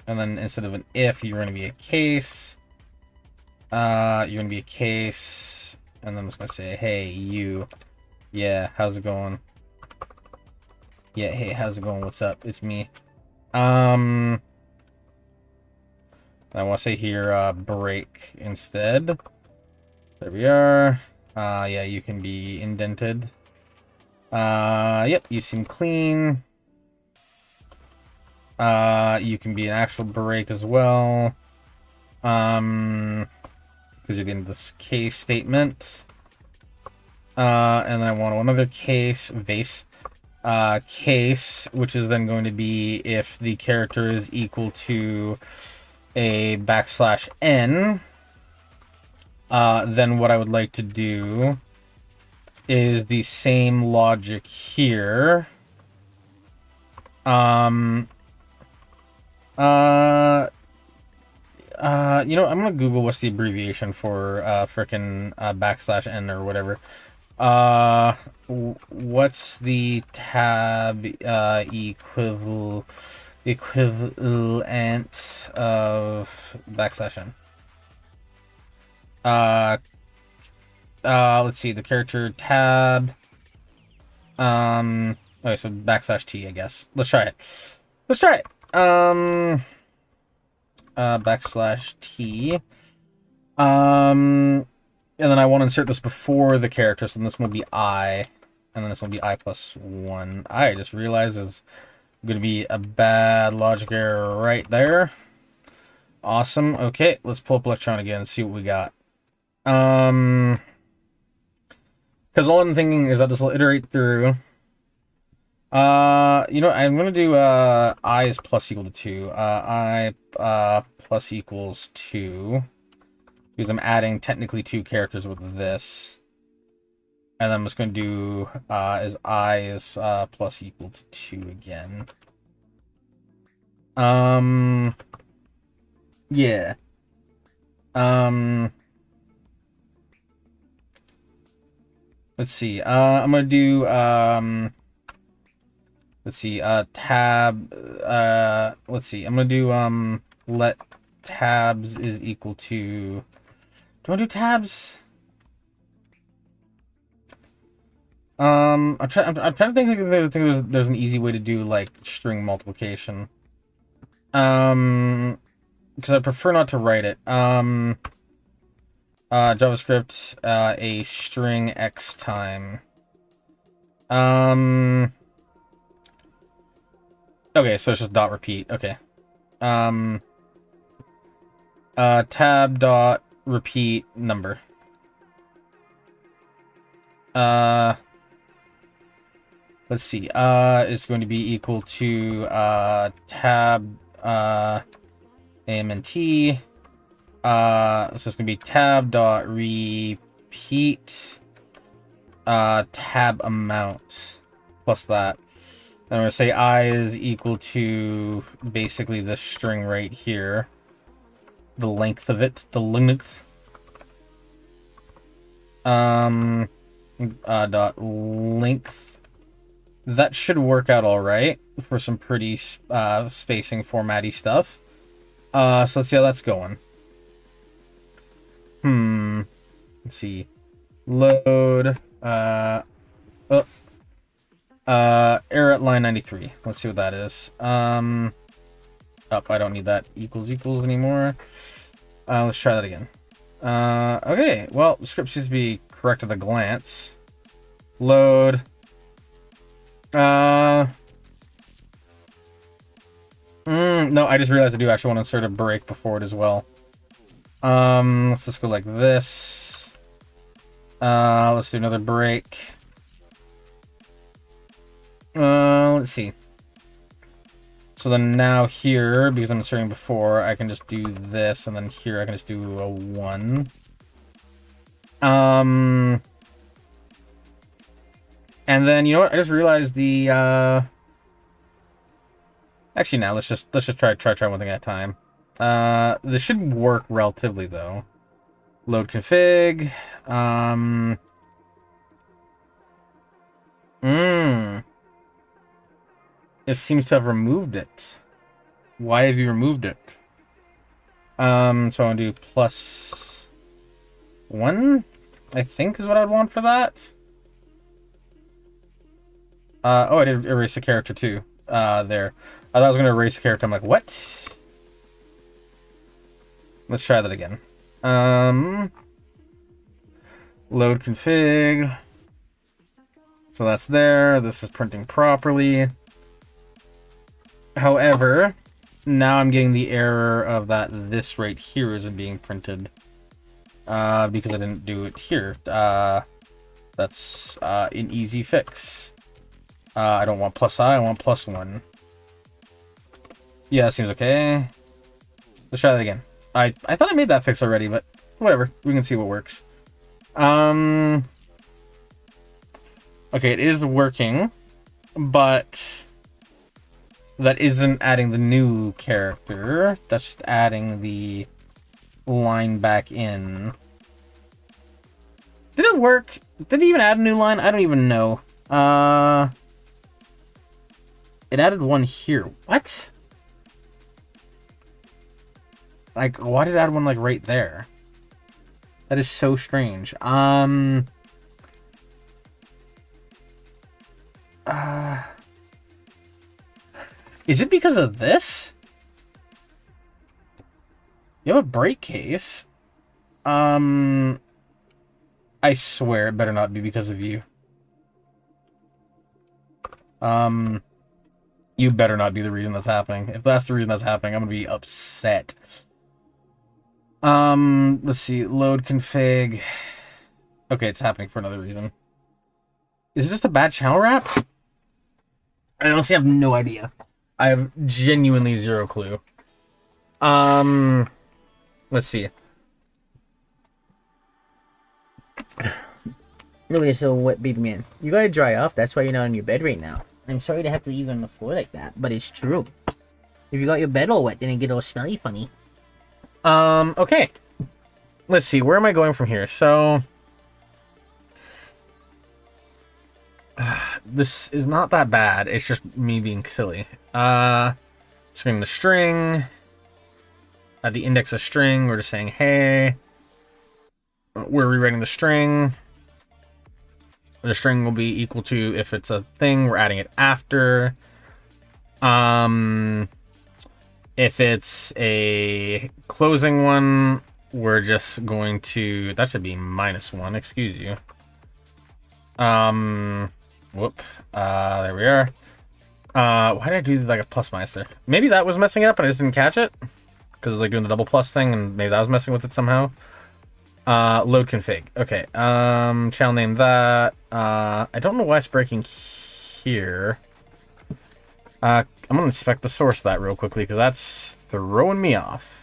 then instead of an if, you're gonna be a case. You're gonna be a case, and then I'm just gonna say, hey, you. Yeah, how's it going? Yeah, hey, how's it going? What's up? It's me. I want to say here, break instead. There we are. Yeah, you can be indented. Yep, you seem clean. You can be an actual break as well. Because you're getting this case statement. And I want another case, vase. Case, which is then going to be if the character is equal to a \n, then what I would like to do is the same logic here. You know, I'm gonna Google what's the abbreviation for frickin' \n or whatever. What's the tab equivalent of \n? Let's see, the character tab. Okay, so \t, I guess. Let's try it. Let's try it. \t. And then I want to insert this before the character, so this will be I, and then this will be I plus 1. I just realized there's going to be a bad logic error right there. Awesome. Okay, let's pull up Electron again and see what we got. Because all I'm thinking is that this will iterate through. You know, I'm going to do I is plus equal to 2. I plus equals 2. Because I'm adding technically 2 characters with this. And then I'm just going to do as I is plus equal to 2 again. Yeah. Let's see. I'm going to do let's see, tab let's see. I'm going to do let tabs is equal to. Do I do tabs? I'm trying to think if there's an easy way to do like string multiplication. Because I prefer not to write it. JavaScript, a string x time. Okay, so it's just dot repeat. Okay. Tab dot repeat number. Let's see. It's going to be equal to tab AMNT. So it's going to be tab dot repeat tab amount plus that. Then we're going to say I is equal to basically this string right here. The length of it, the length. Dot length. That should work out all right for some pretty spacing formatty stuff. So let's see how that's going. Let's see. Load. Error at line 93. Let's see what that is. I don't need that equals anymore. Let's try that again. Okay, well, the script seems to be correct at a glance. Load. No, I just realized I do actually want to insert a break before it as well. Let's just go like this. Let's do another break. Let's see. So then now here, because I'm inserting before, I can just do this, and then here I can just do a 1. And then, you know what? I just realized the, Actually, now let's just try one thing at a time. This should work relatively, though. Load config. It seems to have removed it. Why have you removed it? So I'm gonna do +1, I think is what I would want for that. Oh, I did erase the character too. There. I thought I was gonna erase the character. I'm like, what? Let's try that again. Load config. So that's there. This is printing properly. However, now I'm getting the error of that this right here isn't being printed. Because I didn't do it here. That's an easy fix. I don't want +I want +1. Yeah, that seems okay. Let's try that again. I thought I made that fix already, but whatever. We can see what works. Okay, it is working, but that isn't adding the new character. That's just adding the line back in. Did it work? Did it even add a new line? I don't even know. It added one here. What? Like, why did it add one, like, right there? That is so strange. Is it because of this? You have a break case? I swear it better not be because of you. You better not be the reason that's happening. If that's the reason that's happening, I'm gonna be upset. Let's see. Load config. Okay, it's happening for another reason. Is it just a bad channel wrap? I honestly have no idea. I have genuinely zero clue. Let's see. Okay, so what, baby man? You gotta dry off. That's why you're not on your bed right now. I'm sorry to have to leave you on the floor like that, but it's true. If you got your bed all wet, then it get all smelly funny. Okay. Let's see. Where am I going from here? So this is not that bad. It's just me being silly. String the string. At the index of string, we're just saying, hey. We're rewriting the string. The string will be equal to, if it's a thing, we're adding it after. If it's a closing one, we're just going to, that should be -1, excuse you. Whoop. There we are. Why did I do like a plus minus there? Maybe that was messing it up and I just didn't catch it. Because it's like doing the double plus thing and maybe that was messing with it somehow. Load config. Okay. Channel name that. I don't know why it's breaking here. I'm gonna inspect the source of that real quickly because that's throwing me off.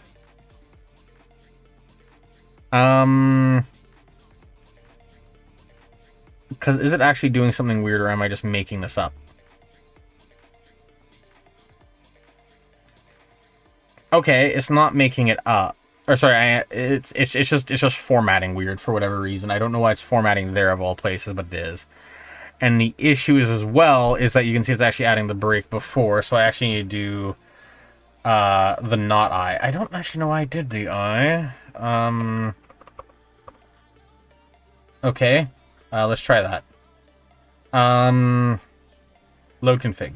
Because is it actually doing something weird or am I just making this up? Okay, it's not making it up. Or sorry, it's just formatting weird for whatever reason. I don't know why it's formatting there of all places, but it is. And the issue is as well is that you can see it's actually adding the break before, so I actually need to do the not I. I don't actually know why I did the I. Okay, let's try that. Load config.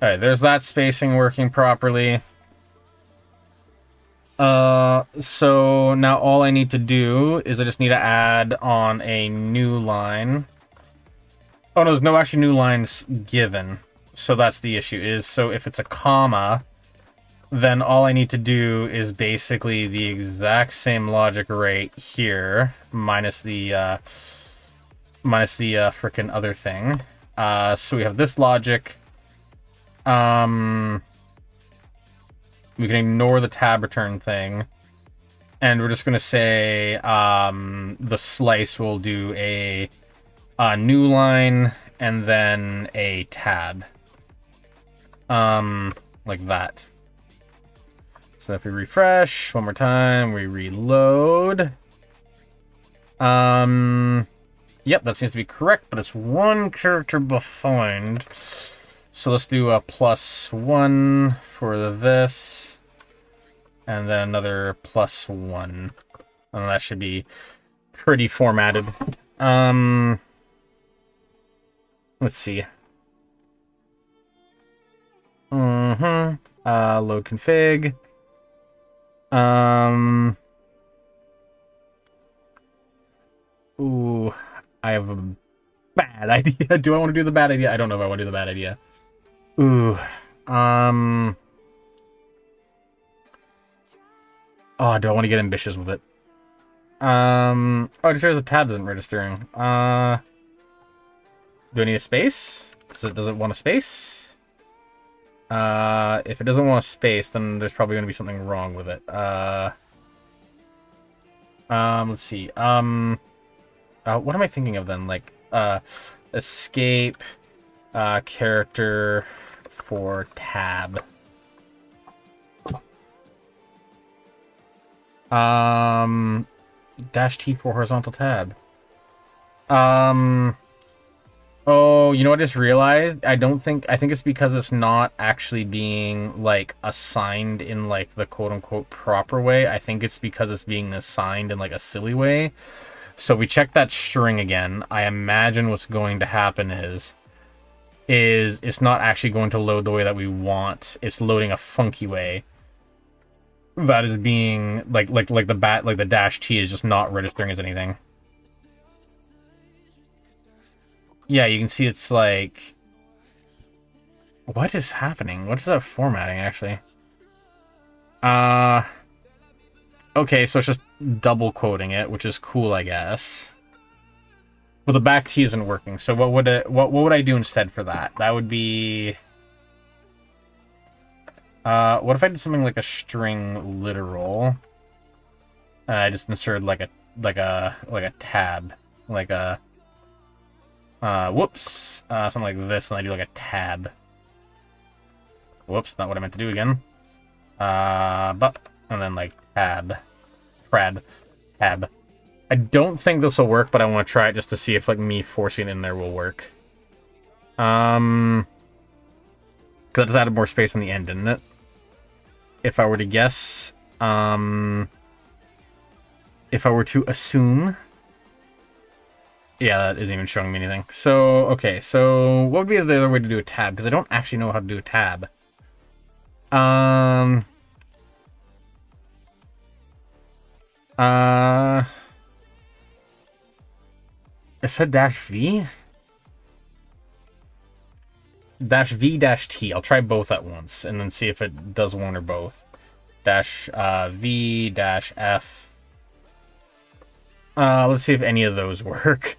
Alright, there's that spacing working properly. So now all I need to do is I just need to add on a new line. Oh no, there's no actually new lines given. So that's the issue is, so if it's a comma, then all I need to do is basically the exact same logic right here, minus the frickin' other thing. So we have this logic. We can ignore the tab return thing. And we're just going to say the slice will do a new line and then a tab. Like that. So if we refresh one more time, we reload. Yep, that seems to be correct, but it's one character behind. So let's do a +1 for this. And then another +1. And that should be pretty formatted. Let's see. Load config. Ooh, I have a bad idea. Do I want to do the bad idea? I don't know if I want to do the bad idea. Ooh, oh, do I want to get ambitious with it? Oh, it just says the tab isn't registering. Do I need a space? Does it want a space? If it doesn't want a space, then there's probably going to be something wrong with it. Let's see. What am I thinking of then? Like, escape, character for tab. -T for horizontal tab. Oh, you know what I just realized? I think it's because it's not actually being, like, assigned in, like, the quote-unquote proper way. I think it's because it's being assigned in, like, a silly way. So we check that string again. I imagine what's going to happen is it's not actually going to load the way that we want. It's loading a funky way. That is being, like the -T is just not registering as anything. Yeah, you can see it's like... What is happening? What is that formatting, actually? Okay, so it's just double quoting it, which is cool, I guess. But the back T isn't working, so what would I do instead for that? That would be... what if I did something like a string literal? I just inserted like a tab. Like a... whoops. Something like this, and I do like a tab. Whoops, not what I meant to do again. But, and then like tab. Tab. I don't think this will work, but I want to try it just to see if like me forcing it in there will work. Because it just added more space on the end, didn't it? If I were to guess, if I were to assume... Yeah, that isn't even showing me anything. So, okay, so what would be the other way to do a tab? Because I don't actually know how to do a tab. It said -V? -V-T. I'll try both at once, and then see if it does one or both. -V-F. Let's see if any of those work.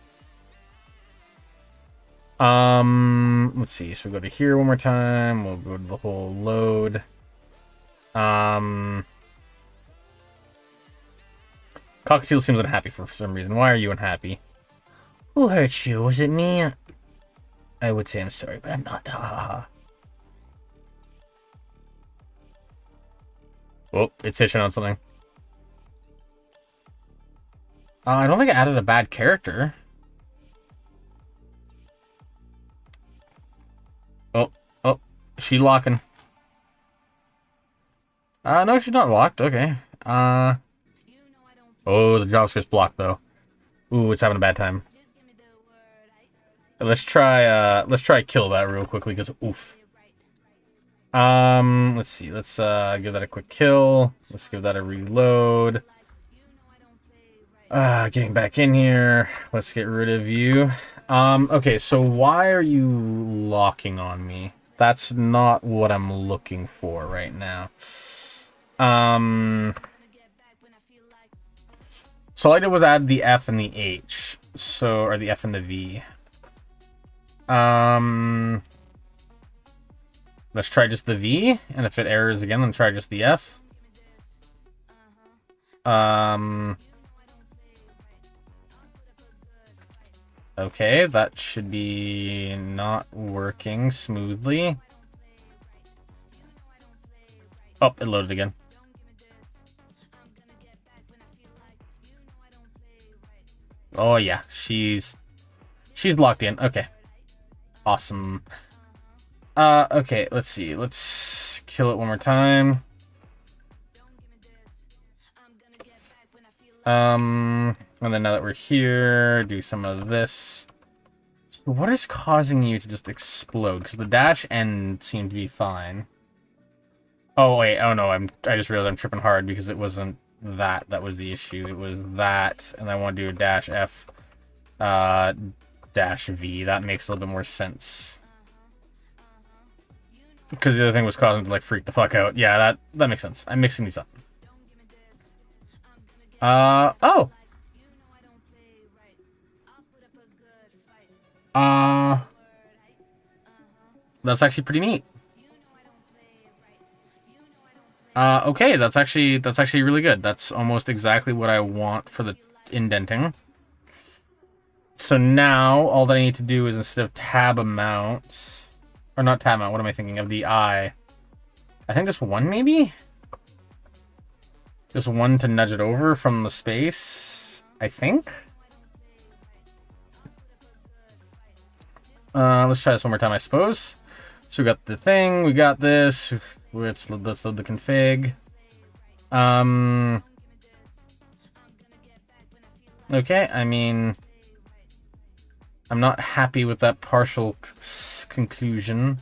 Let's see. So we go to here one more time. We'll go to the whole load. Cockatiel seems unhappy for some reason. Why are you unhappy? Who hurt you? Was it me? I would say I'm sorry, but I'm not. Oh, it's hitching on something. I don't think I added a bad character. Oh, she locking. No, she's not locked. Okay. Oh, the JavaScript's blocked though. Ooh, it's having a bad time. Let's try kill that real quickly, because oof. Let's see. Let's give that a quick kill. Let's give that a reload. Getting back in here. Let's get rid of you. Okay, so why are you locking on me? That's not what I'm looking for right now. So all I did was add the F and the H. So, or the F and the V. Let's try just the V, and if it errors again, then try just the F. Okay, that should be not working smoothly. Oh, it loaded again. Oh yeah, she's locked in. Okay. Awesome. Okay, let's see. Let's kill it one more time. And then now that we're here, do some of this. So what is causing you to just explode? Because the dash end seemed to be fine. Oh wait, oh no, I just realized I'm tripping hard because it wasn't that was the issue. It was that, and I want to do a dash F, dash V. That makes a little bit more sense. Because the other thing was causing to like freak the fuck out. Yeah, that makes sense. I'm mixing these up. Oh. That's actually pretty neat. Okay, that's actually really good. That's almost exactly what I want for the indenting. So now, all that I need to do is instead of tab amount, or not tab amount, what am I thinking of? The I think just one maybe? Just one to nudge it over from the space, I think. Let's try this one more time, I suppose. So we got the thing, we got this. Let's load the config. Okay, I mean, I'm not happy with that partial conclusion.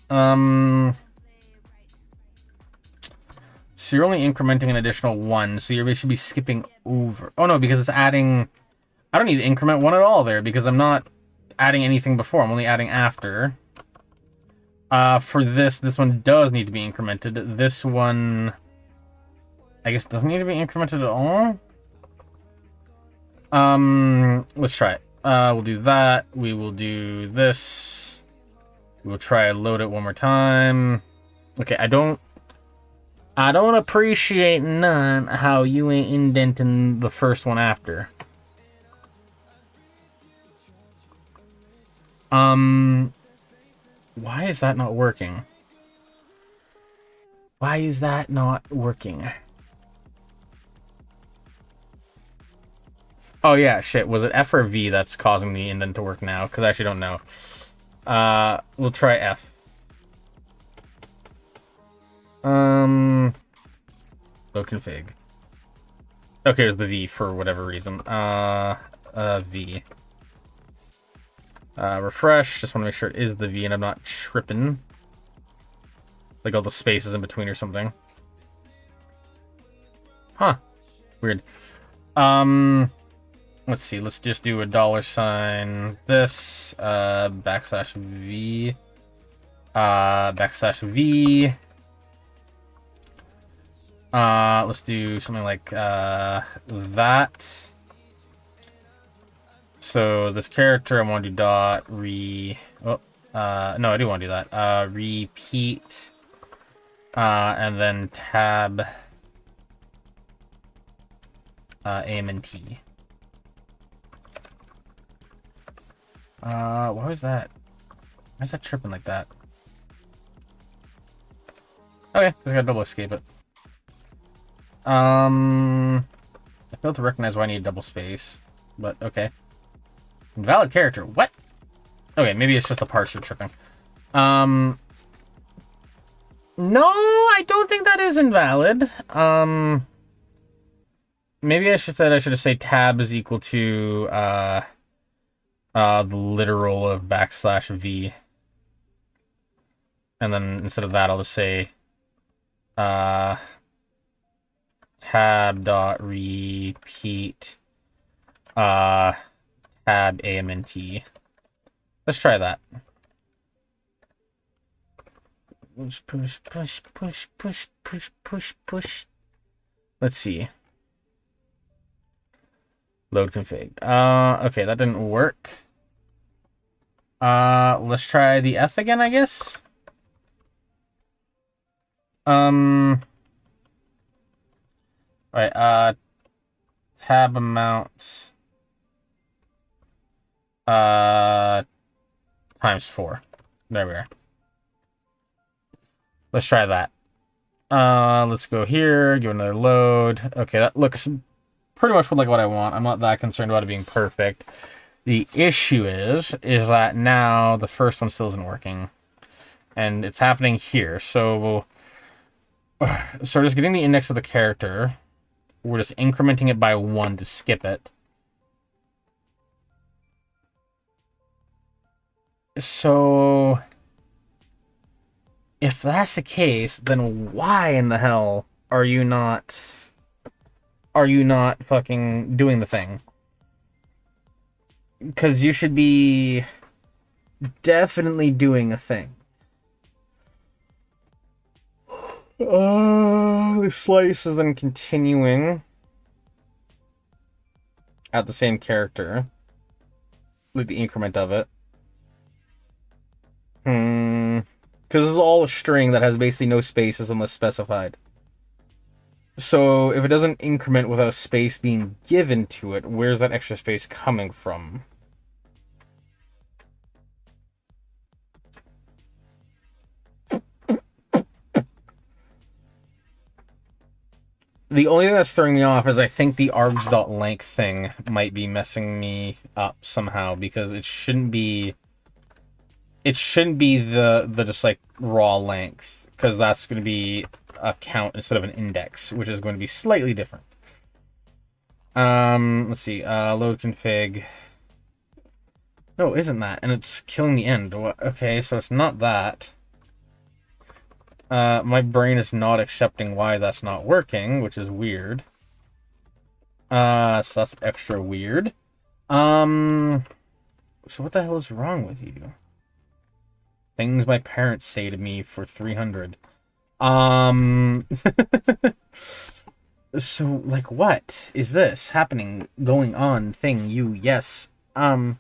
So you're only incrementing an additional one, so you're basically skipping over. Oh no, because it's adding... I don't need to increment one at all there, because I'm not adding anything before. I'm only adding after. For this one does need to be incremented. This one, I guess, doesn't need to be incremented at all. Let's try it. We'll do that. We will do this. We'll try load it one more time. Okay, I don't appreciate none how you ain't indenting the first one after. Why is that not working? Why is that not working? Oh yeah, shit. Was it F or V that's causing the indent to work now? Because I actually don't know. We'll try F. Load config. Okay, it was the V for whatever reason. V. Refresh. Just want to make sure it is the V and I'm not tripping. Like all the spaces in between or something. Huh. Weird. Let's see. Let's just do a $, this, backslash V, backslash V. Let's do something like, that. So this character, I want to do dot no, I do want to do that. Repeat, and then tab, aim and T. Why was that? Why is that tripping like that? Okay, just gotta double escape it. I failed to recognize why I need double space, but okay. Invalid character. What? Okay, maybe it's just the parser tripping. No, I don't think that is invalid. Maybe I should have said tab is equal to the literal of backslash V. And then instead of that, I'll just say tab dot repeat tab AMNT. Let's try that. Push, push, push, push, push, push, push, push. Let's see. Load config. Okay, that didn't work. Let's try the F again, I guess. Alright, tab amount, times 4. There we are. Let's try that. Let's go here, give another load. Okay, that looks pretty much like what I want. I'm not that concerned about it being perfect. The issue is that now the first one still isn't working. And it's happening here. So just getting the index of the character. We're just incrementing it by 1 to skip it. So if that's the case, then why in the hell are you not fucking doing the thing? Because you should be definitely doing a thing. The slice is then continuing at the same character, like the increment of it. Because it's all a string that has basically no spaces unless specified. So if it doesn't increment without a space being given to it, where's that extra space coming from? The only thing that's throwing me off is I think the args.length thing might be messing me up somehow, because it shouldn't be the just like raw length, because that's going to be a count instead of an index, which is going to be slightly different. Let's see, load config. No, isn't that? And it's killing the end. Okay, so it's not that. My brain is not accepting why that's not working, which is weird. So that's extra weird. So what the hell is wrong with you? Things my parents say to me for 300. So, like, what is this happening, going on, thing, yes. I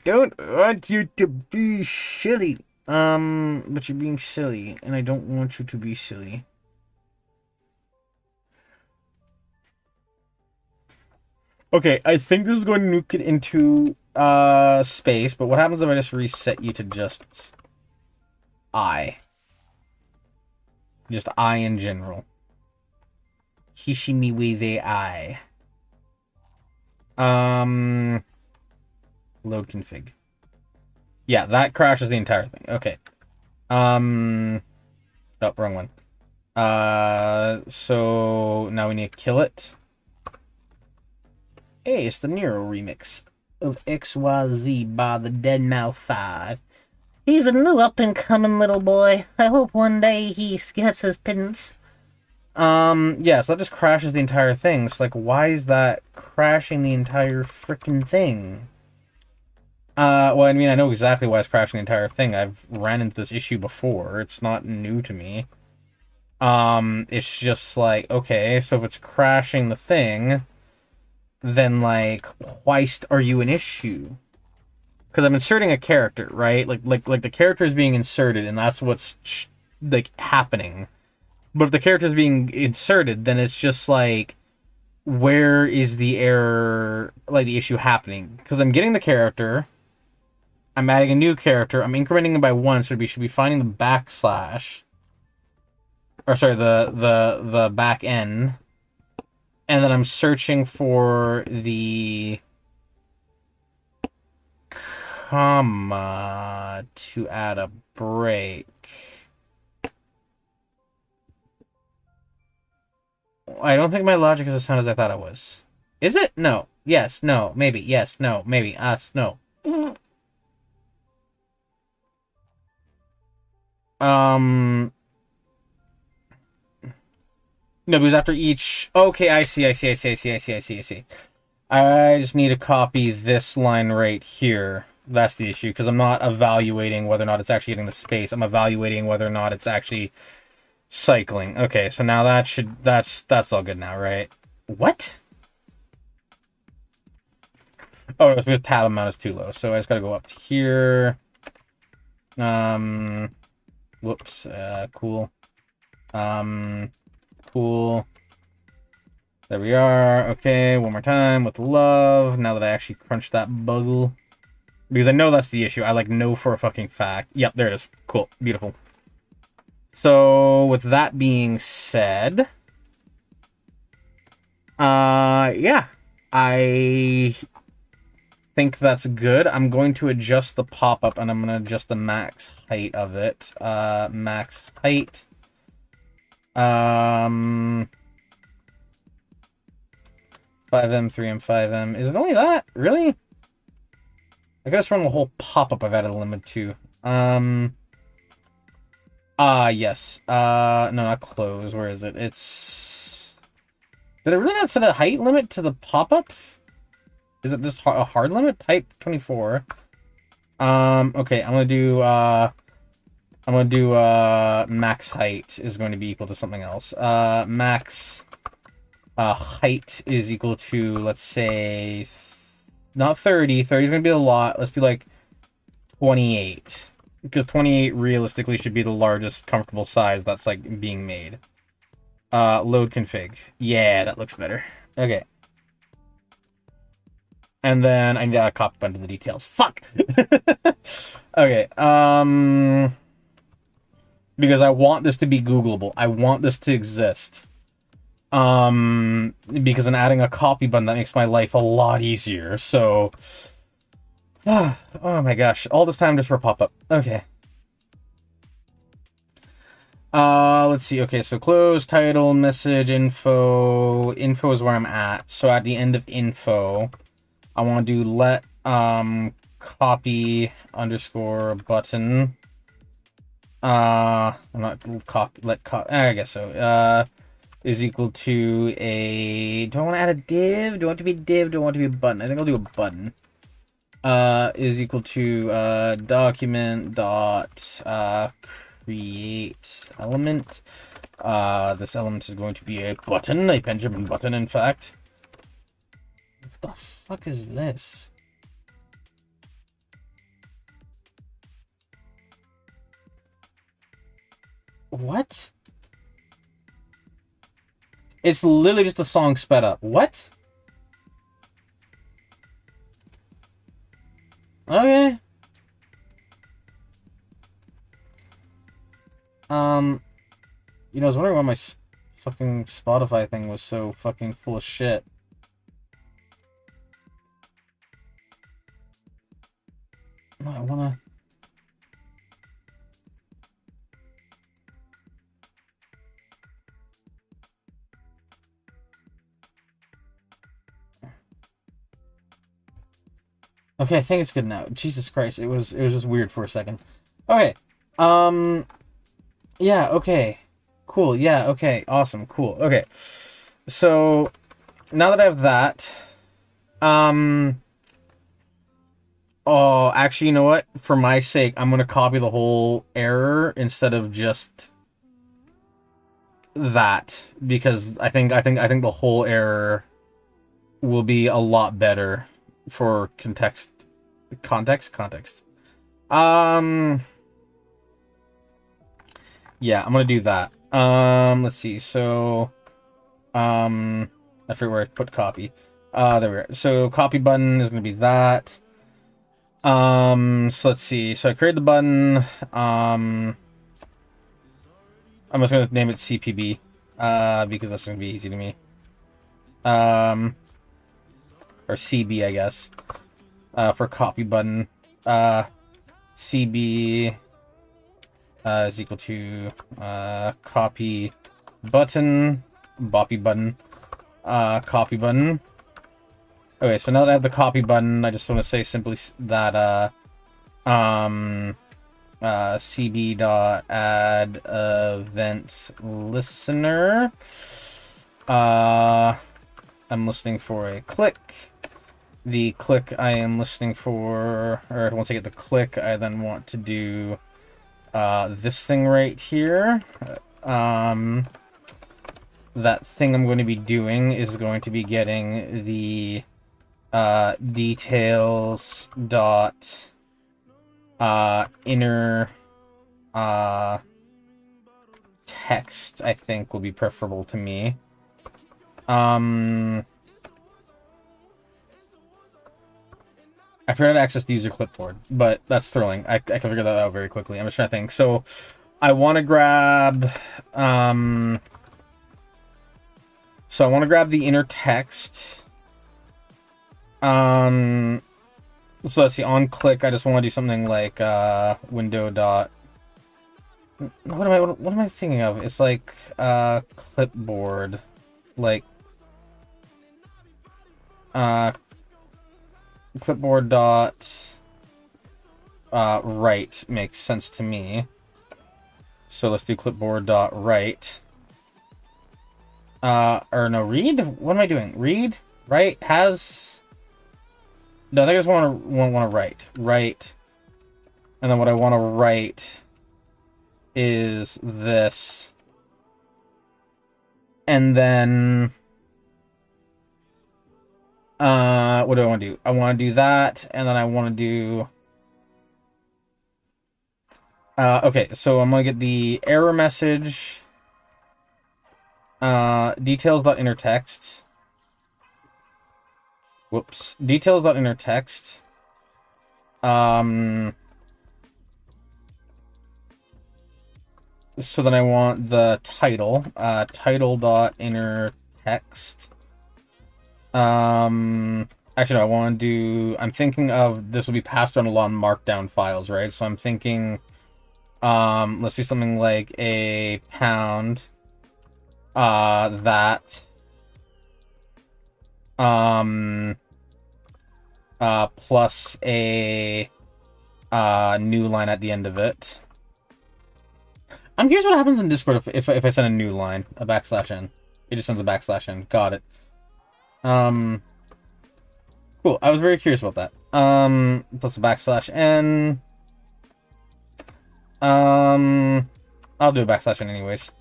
don't want you to be silly. But you're being silly, and I don't want you to be silly. Okay, I think this is going to nuke it into space, but what happens if I just reset you to just I? Just I in general. Hishimi we they I. Load config. Yeah, that crashes the entire thing. Okay. Oh, wrong one. So now we need to kill it. Hey, it's the Nero remix of XYZ by the Deadmau 5. He's a new up-and-coming little boy. I hope one day he gets his pittance. Yeah, so that just crashes the entire thing. So, like, why is that crashing the entire freaking thing? Well, I mean, I know exactly why it's crashing the entire thing. I've ran into this issue before. It's not new to me. It's just like, okay, so if it's crashing the thing, then, like, whyst are you an issue? Because I'm inserting a character, right? Like the character is being inserted, and that's what's, like, happening. But if the character is being inserted, then it's just, like, where is the error, like, the issue happening? Because I'm getting the character... I'm adding a new character. I'm incrementing it by 1, so we should be finding the backslash. Or sorry, the back end. And then I'm searching for the comma to add a break. I don't think my logic is as sound as I thought it was. Is it? No. Yes. No. Maybe. Yes. No. Maybe. No. No, because after each... Okay, I see. I just need to copy this line right here. That's the issue, because I'm not evaluating whether or not it's actually getting the space. I'm evaluating whether or not it's actually cycling. Okay, so now that should... That's all good now, right? What? Oh, no, it's because tab amount is too low. So I just gotta go up to here. Whoops. Cool. Cool. There we are. Okay, one more time with love. Now that I actually crunched that buggle. Because I know that's the issue. I like know for a fucking fact. Yep, there it is. Cool. Beautiful. So, with that being said, yeah, I think that's good. I'm going to adjust the pop-up and I'm going to adjust the max height of it. Max height. 5M, 3M, 5M. Is it only that? Really? I gotta run the whole pop-up I've added a limit to. Yes. No, not close. Where is it? It's... Did I really not set a height limit to the pop-up? Is it just a hard limit? Type 24. Okay, I'm gonna do max height is going to be equal to something else. Max height is equal to, let's say, not 30. 30 is going to be a lot. Let's do like 28. Because 28 realistically should be the largest comfortable size that's like being made. Load config. Yeah, that looks better. Okay. And then I need to add a copy button to the details. Fuck! Okay, because I want this to be Googleable. I want this to exist. Because in adding a copy button, that makes my life a lot easier, so... Oh my gosh, all this time just for a pop-up. Okay. Let's see. Okay, so close, title, message, info. Info is where I'm at. So at the end of info, I want to do let, copy underscore button. I'm not copy, I guess so. Is equal to a, do I want to add a div? Do I want it to be a div? Do I want it to be a button? I think I'll do a button. Is equal to, document dot, create element. This element is going to be a button, a Benjamin button, in fact. What the fuck is this? What? It's literally just the song sped up. What? Okay. You know, I was wondering why my fucking Spotify thing was so fucking full of shit. No, I wanna... Okay, I think it's good now. Jesus Christ, it was just weird for a second. Okay. Yeah, okay. Cool, yeah, okay. Awesome, cool. Okay. So, now that I have that, oh, actually, you know what? For my sake, I'm gonna copy the whole error instead of just that, because I think the whole error will be a lot better for context. Yeah, I'm gonna do that. Let's see. So, I forget where I put copy. There we are. So copy button is gonna be that. So let's see. So I created the button. I'm just gonna name it CPB, because that's gonna be easy to me. Or CB, I guess. For copy button. CB is equal to copy button, boppy button, copy button. Okay, so now that I have the copy button, I just want to say simply that cb dot add event listener. I'm listening for a click. The click I am listening for, or once I get the click, I then want to do this thing right here. That thing I'm going to be doing is going to be getting the details dot inner text, I think, will be preferable to me. I forgot to access the user clipboard, but that's thrilling. I can figure that out very quickly. I'm just trying to think. So I want to grab the inner text. So let's see, on click, I just want to do something like window dot. What am I thinking of? It's like clipboard, like clipboard dot right makes sense to me. So let's do clipboard dot right. Or no, read. What am I doing? Read, right, has. No, I think I just want to write, and then what I want to write is this, and then what do I want to do? I want to do that, and then I want to do okay, so I'm gonna get the error message details.inner text. Whoops. Details.inner text. So then I want the title. Title.inner text. Actually, no, I want to do. I'm thinking of this will be passed on a lot of markdown files, right? So I'm thinking, let's do something like a pound. That. Plus a new line at the end of it. I'm curious what happens in Discord if I send a new line, a \n. It just sends a \n. Got it. Cool. I was very curious about that. Plus a \n. I'll do a \n anyways.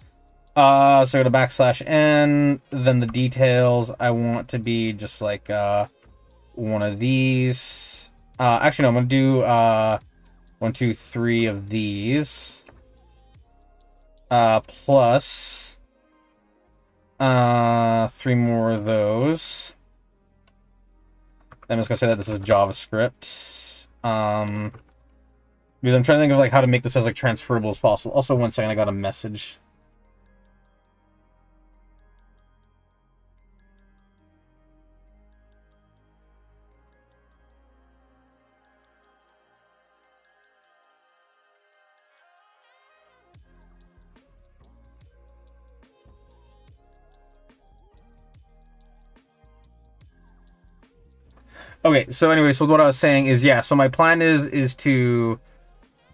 So go to \n. Then the details I want to be just like one of these. Actually, no, I'm gonna do 1, 2, 3 of these. Plus 3 more of those. I'm just gonna say that this is JavaScript. Because I'm trying to think of like how to make this as like transferable as possible. Also, 1 second, I got a message. Okay, so anyway, so what I was saying is, yeah, so my plan is to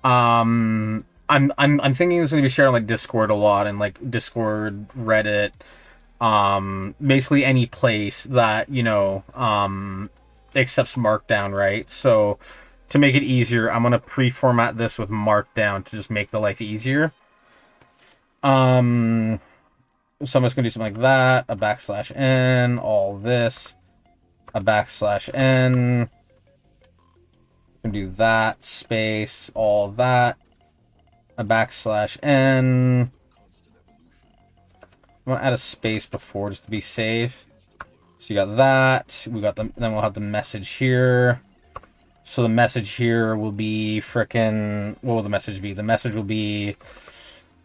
I'm thinking this is gonna be shared on like Discord a lot, and like Discord, Reddit, basically any place that, you know, accepts Markdown, right? So to make it easier, I'm gonna pre-format this with Markdown to just make the life easier. So I'm just gonna do something like that, a \n, all this, a \n. Gonna do that, space, all that, a \n. I'm gonna add a space before just to be safe. So you got that. We got the. Then we'll have the message here. So the message here will be frickin'. What will the message be? The message will be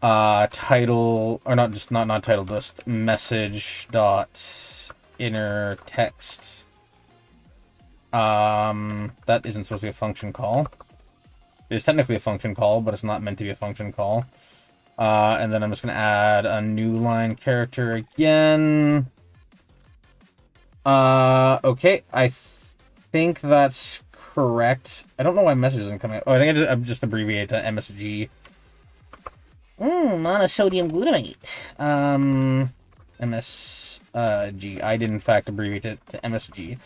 title, or not title, just message dot inner text. That isn't supposed to be a function call. It is technically a function call, but it's not meant to be a function call. And then I'm just gonna add a new line character again. Okay, I think that's correct. I don't know why message isn't coming up. Oh, I think I just abbreviated to MSG. Monosodium glutamate. MSG. I did in fact abbreviate it to MSG.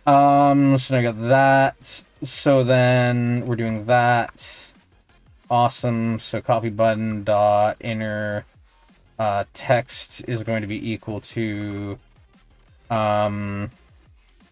So now I got that. So then we're doing that. Awesome. So copy button dot inner text is going to be equal to 1,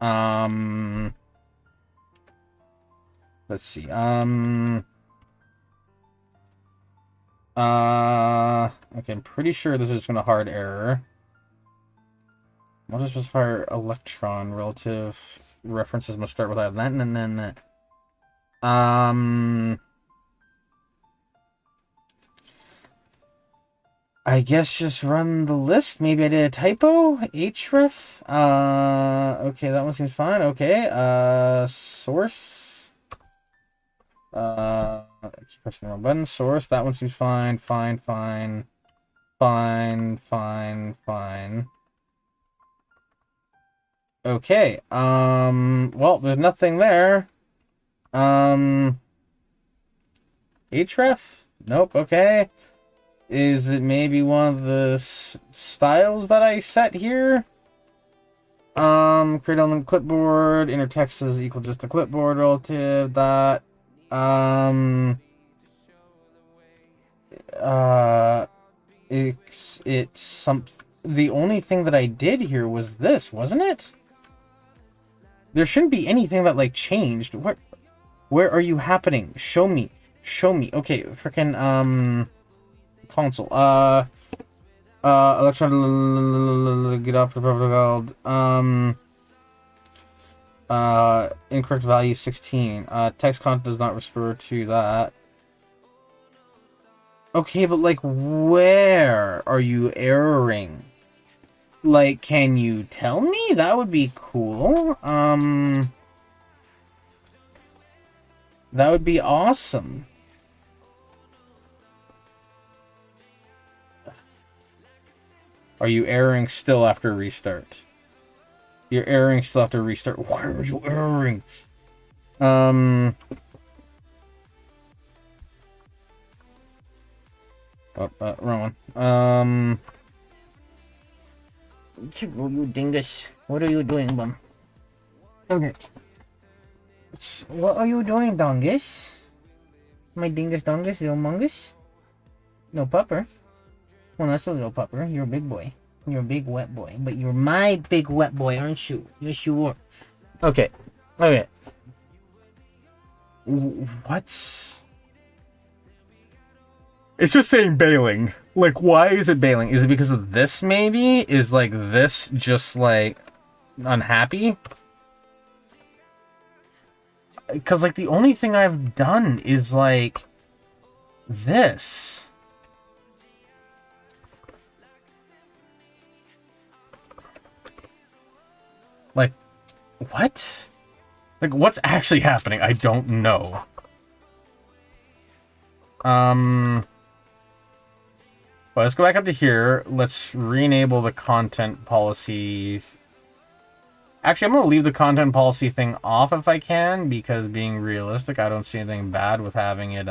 Let's see. Okay, I'm pretty sure this is just gonna hard error. I'll just specify electron relative references must start with that. That. I guess just run the list. Maybe I did a typo. Href. Okay, that one seems fine. Okay. Source. I keep pressing the wrong button. Source. That one seems fine. Fine. Okay. Well, there's nothing there. Href? Nope. Okay. Is it maybe one of the styles that I set here? Create on the clipboard. Inner text is equal just to clipboard relative. That. It's some. The only thing that I did here was this, wasn't it? There shouldn't be anything that like changed. Where are you happening? Show me. Okay, freaking console. Electron get off the protocol. Incorrect value 16. Text content does not refer to that. Okay, but like where are you erroring? Like, can you tell me? That would be cool. That would be awesome. Are you erroring still after restart? You're erroring still after restart. Why are you erroring? Oh, wrong one. You dingus. What are you doing, bum? Okay. What are you doing, dongus? My dingus dongus, little mungus? No pupper. Well, that's a little pupper. You're a big boy. You're a big wet boy. But you're my big wet boy, aren't you? Yes, you are. Okay. What's... It's just saying bailing. Like, why is it bailing? Is it because of this, maybe? Is, like, this just, like, unhappy? Because, like, the only thing I've done is, like, this. Like, what? Like, what's actually happening? I don't know. Well, let's go back up to here. Let's re-enable the content policy. Actually, I'm going to leave the content policy thing off if I can, because being realistic, I don't see anything bad with having it,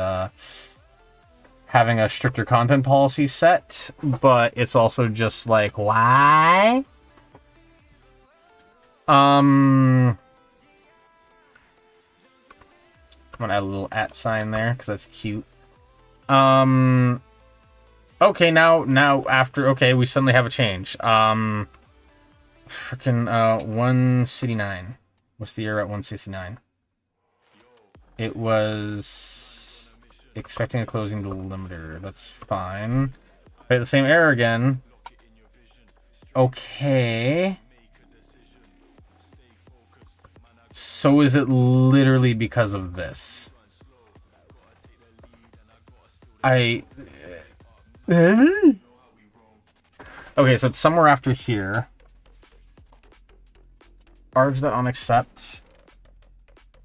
having a stricter content policy set, but it's also just like, why? I'm going to add a little @ sign there, because that's cute. Okay, now after, okay, we suddenly have a change. Freaking, 169. What's the error at 169? It was expecting a closing delimiter. That's fine. Okay, the same error again. Okay. So is it literally because of this? Okay, so it's somewhere after here. Args that on accept.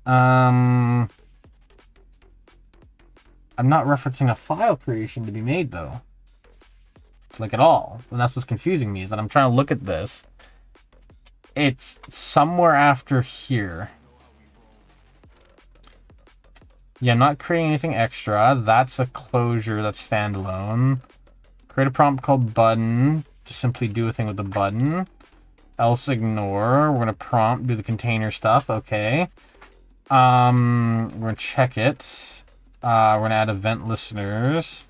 I'm not referencing a file creation to be made though. Like at all. And that's what's confusing me, is that I'm trying to look at this. It's somewhere after here. Yeah, I'm not creating anything extra. That's a closure that's standalone. Create a prompt called button. Just simply do a thing with the button. Else ignore. We're going to prompt, do the container stuff. Okay. We're going to check it. We're going to add event listeners.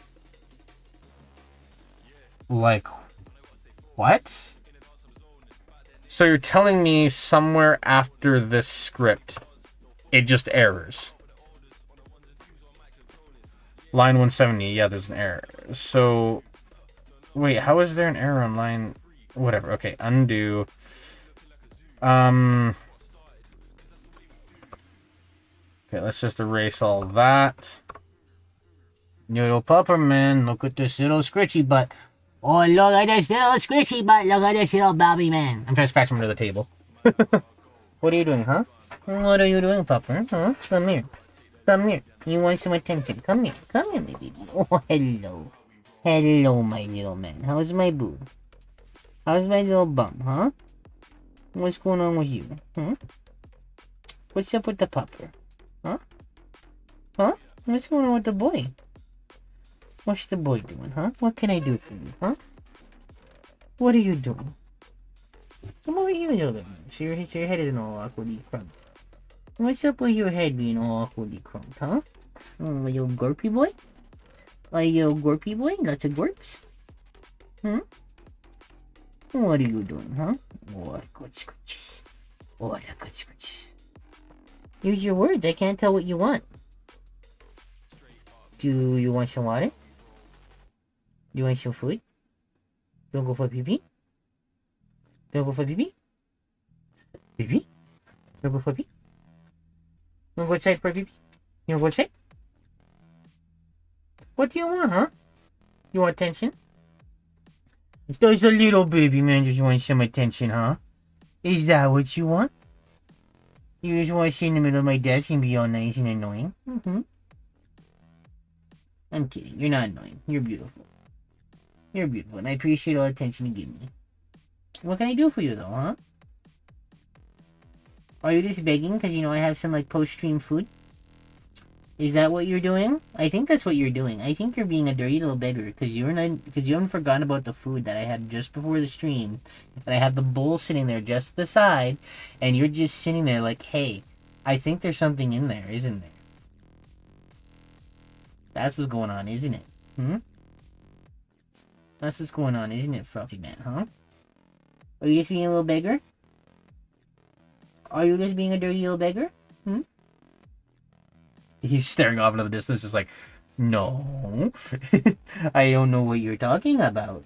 Like, what? So you're telling me somewhere after this script, it just errors. Line 170, yeah, there's an error. So, wait, how is there an error on line... Whatever, okay, undo. Okay, let's just erase all that. Little pupper, man, look at this little scritchy butt. Oh, look at this little scritchy butt. Look at this little Bobby man. I'm trying to scratch him under the table. What are you doing, huh? What are you doing, pupper? Huh? Come here. Come here. You want some attention? Come here. Come here, my baby. Oh, hello. Hello, my little man. How's my boo? How's my little bum, huh? What's going on with you? Huh? What's up with the pupper? Huh? Huh? What's going on with the boy? What's the boy doing, huh? What can I do for you, huh? What are you doing? Come over here a little bit, man. So your head isn't all awkwardly crumped. What's up with your head being all awkwardly crumped, huh? Oh, are you a gorpy boy? Are you a gorpy boy? Lots of gorps? Hmm? What are you doing, huh? What good scratches. What a good scratches. Use your words. I can't tell what you want. Do you want some water? Do you want some food? Don't go for pee-pee? Don't go for pee-pee? Pee-pee? Don't go for pee? You wanna go outside for pee-pee? You wanna go outside? What do you want, huh? You want attention? Does the little baby man just want some attention, huh? Is that what you want? You just want to sit in the middle of my desk and be all nice and annoying? Mm-hmm. I'm kidding. You're not annoying. You're beautiful. You're beautiful, and I appreciate all the attention you give me. What can I do for you, though, huh? Are you just begging because, you know, I have some, like, post-stream food? Is that what you're doing? I think that's what you're doing. I think you're being a dirty little beggar because you haven't forgotten about the food that I had just before the stream. And I have the bowl sitting there just to the side, and you're just sitting there like, hey, I think there's something in there, isn't there? That's what's going on, isn't it? Hmm? That's what's going on, isn't it, Fluffy Man, huh? Are you just being a little beggar? Are you just being a dirty little beggar? Hmm? He's staring off into the distance, just like, no. I don't know what you're talking about.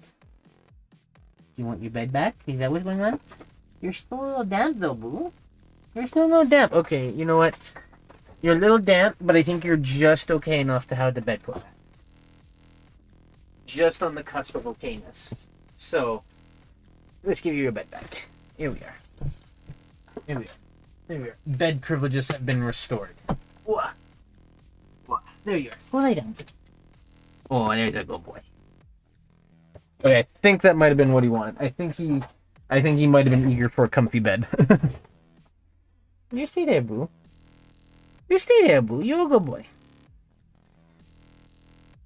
You want your bed back? Is that what's going on? You're still a little damp, though, boo. You're still a little damp. Okay, you know what? You're a little damp, but I think you're just okay enough to have the bed put back. Just on the cusp of okayness. So, let's give you your bed back. Here we are. Here we are. There we are. Bed privileges have been restored. Whoa. Whoa. There you are. Go lay down. Oh, there's a good boy. okay, I think that might have been what he wanted. I think he might have been eager for a comfy bed. You stay there, boo. You stay there, boo. You're a good boy.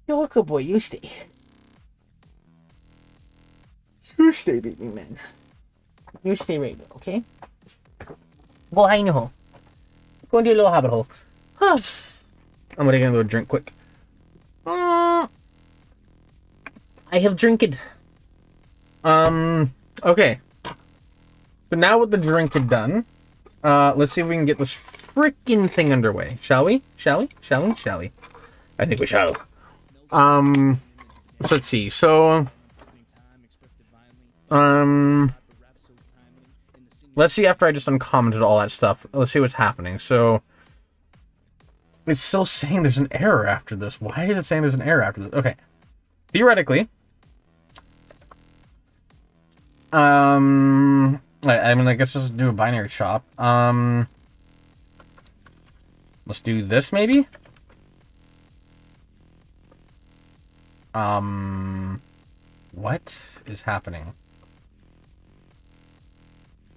You're a good boy. You stay. You stay, baby man. You stay right there, okay? Go hide in your hole. Go into your little habit hole. I'm gonna go drink quick. I have drinked. Okay. So now with the drink done, let's see if we can get this freaking thing underway. Shall we? Shall we? Shall we? Shall we? I think we shall. So let's see. So, let's see after I just uncommented all that stuff. Let's see what's happening. So, it's still saying there's an error after this. Why is it saying there's an error after this? Okay. Theoretically, I mean, I guess let's do a binary chop. Let's do this, maybe? What is happening?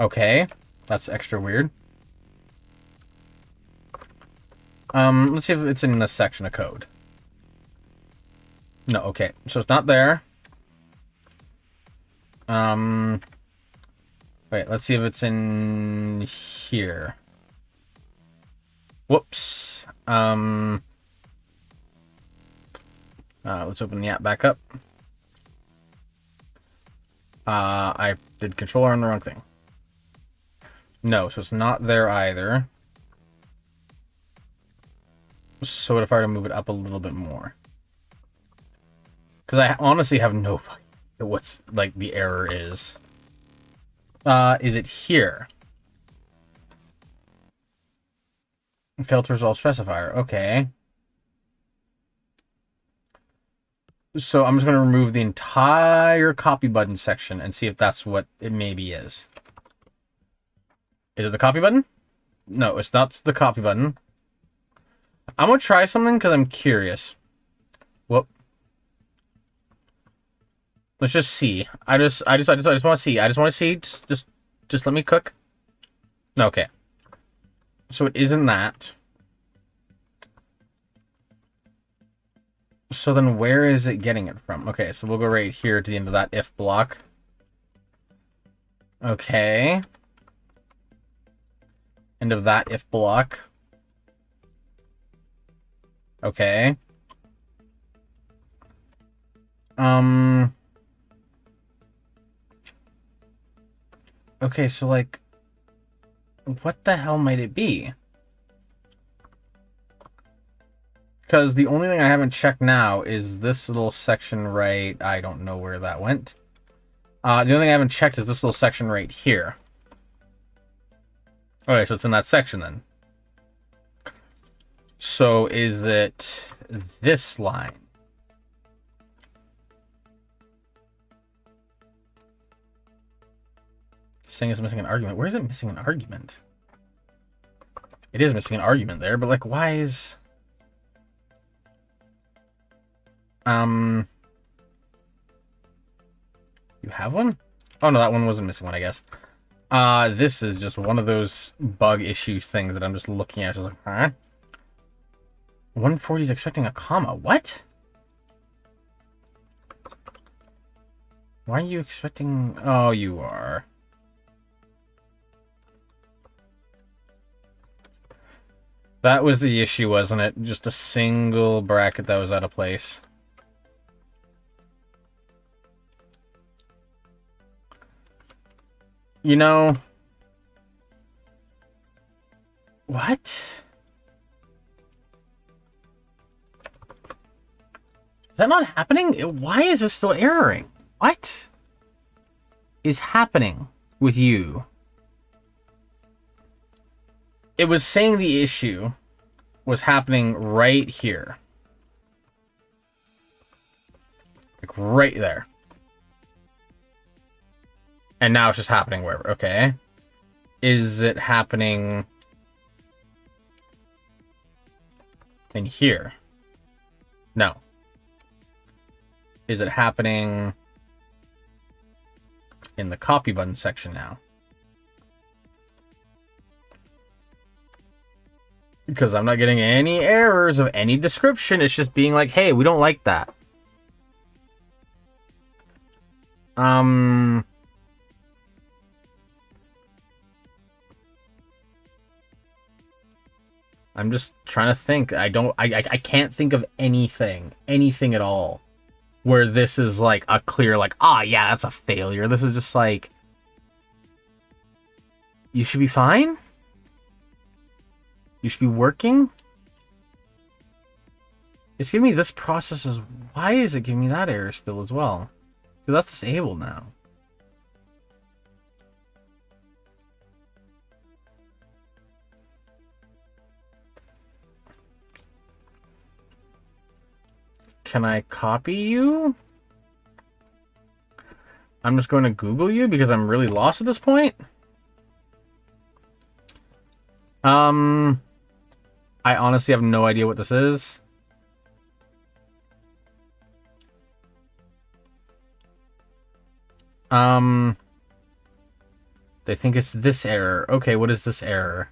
Okay, that's extra weird. Let's see if it's in this section of code. No, okay, so it's not there. Wait, let's see if it's in here. Whoops. Let's open the app back up. I did controller on the wrong thing. No, so it's not there either. So what if I were to move it up a little bit more? Because I honestly have no fucking idea what's, like, the error is. Is it here? Failed to resolve specifier. Okay. So I'm just going to remove the entire copy button section and see if that's what it maybe is. Is it the copy button? No, it's not the copy button. I'm going to try something because I'm curious. Whoop. Let's just see. I just want to see. I just want to see. Just let me cook. Okay. So it isn't that. So then where is it getting it from? Okay, so we'll go right here to the end of that if block. Okay. End of that if block. Okay. Okay, so like, what the hell might it be? Because the only thing I haven't checked now is this little section right... I don't know where that went. The only thing I haven't checked is this little section right here. Okay, so it's in that section then. So is it this line? Saying it's missing an argument. Where is it missing an argument? It is missing an argument there, but like, why is... You have one? Oh no, that one wasn't missing one, I guess. This is just one of those bug issues things that I'm just looking at. Just like, huh? 140 is expecting a comma. What? Why are you expecting... Oh, you are. That was the issue, wasn't it? Just a single bracket that was out of place. You know... What? Is that not happening? Why is this still erroring? What is happening with you? It was saying the issue was happening right here. Like right there. And now it's just happening wherever. Okay. Is it happening in here? No. Is it happening in the copy button section now? Because I'm not getting any errors of any description. It's just being like, hey, we don't like that. I'm just trying to think. I can't think of anything at all where this is like a clear, like, yeah, that's a failure. This is just like, you should be fine. You should be working. It's giving me this process as... Why is it giving me that error still as well? Because that's disabled now. Can I copy you? I'm just going to Google you because I'm really lost at this point. I honestly have no idea what this is. They think it's this error. Okay, what is this error?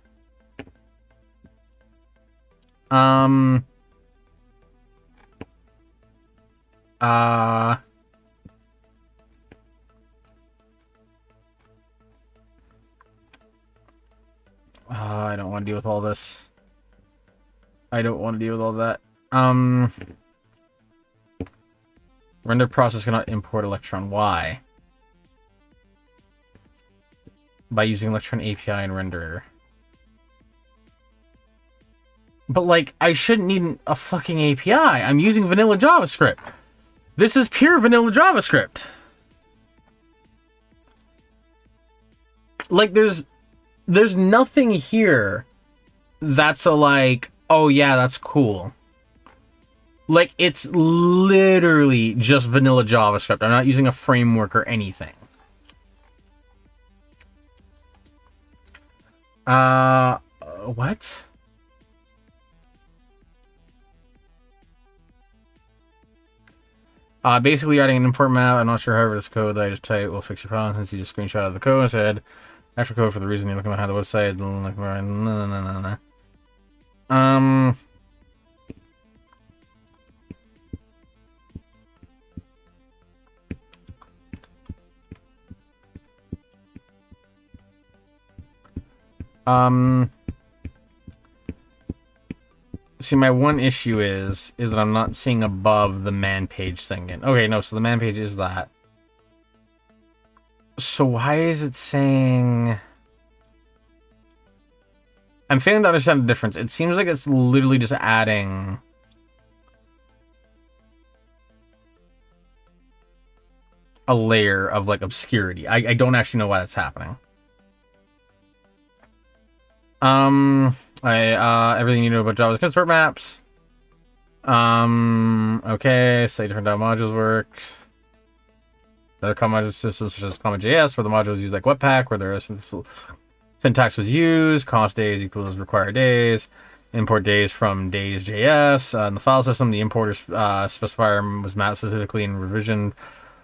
I don't want to deal with all this. I don't want to deal with all that. Render process cannot import Electron. Why? by using Electron API and renderer. But, like, I shouldn't need a fucking API. I'm using vanilla JavaScript. This is pure vanilla JavaScript. Like, there's nothing here that's a, like, oh yeah, that's cool. Like, it's literally just vanilla JavaScript. I'm not using a framework or anything. What? Basically adding an import map. I'm not sure, however, this code that I just typed will fix your problem since you just screenshot of the code and said extra code for the reason you're looking behind the website. No. See, my one issue is that I'm not seeing above the man page thing. Okay, no, so the man page is that. So why is it saying... I'm failing to understand the difference. It seems like it's literally just adding... a layer of, like, obscurity. I don't actually know why that's happening. Everything you know about JavaScript convert maps. Okay, say different modules work. The common systems such as common.js, where the modules use like Webpack, where their syntax was used, cost days equals required days, import days from days.js. In the file system, the importer specifier was mapped specifically in revision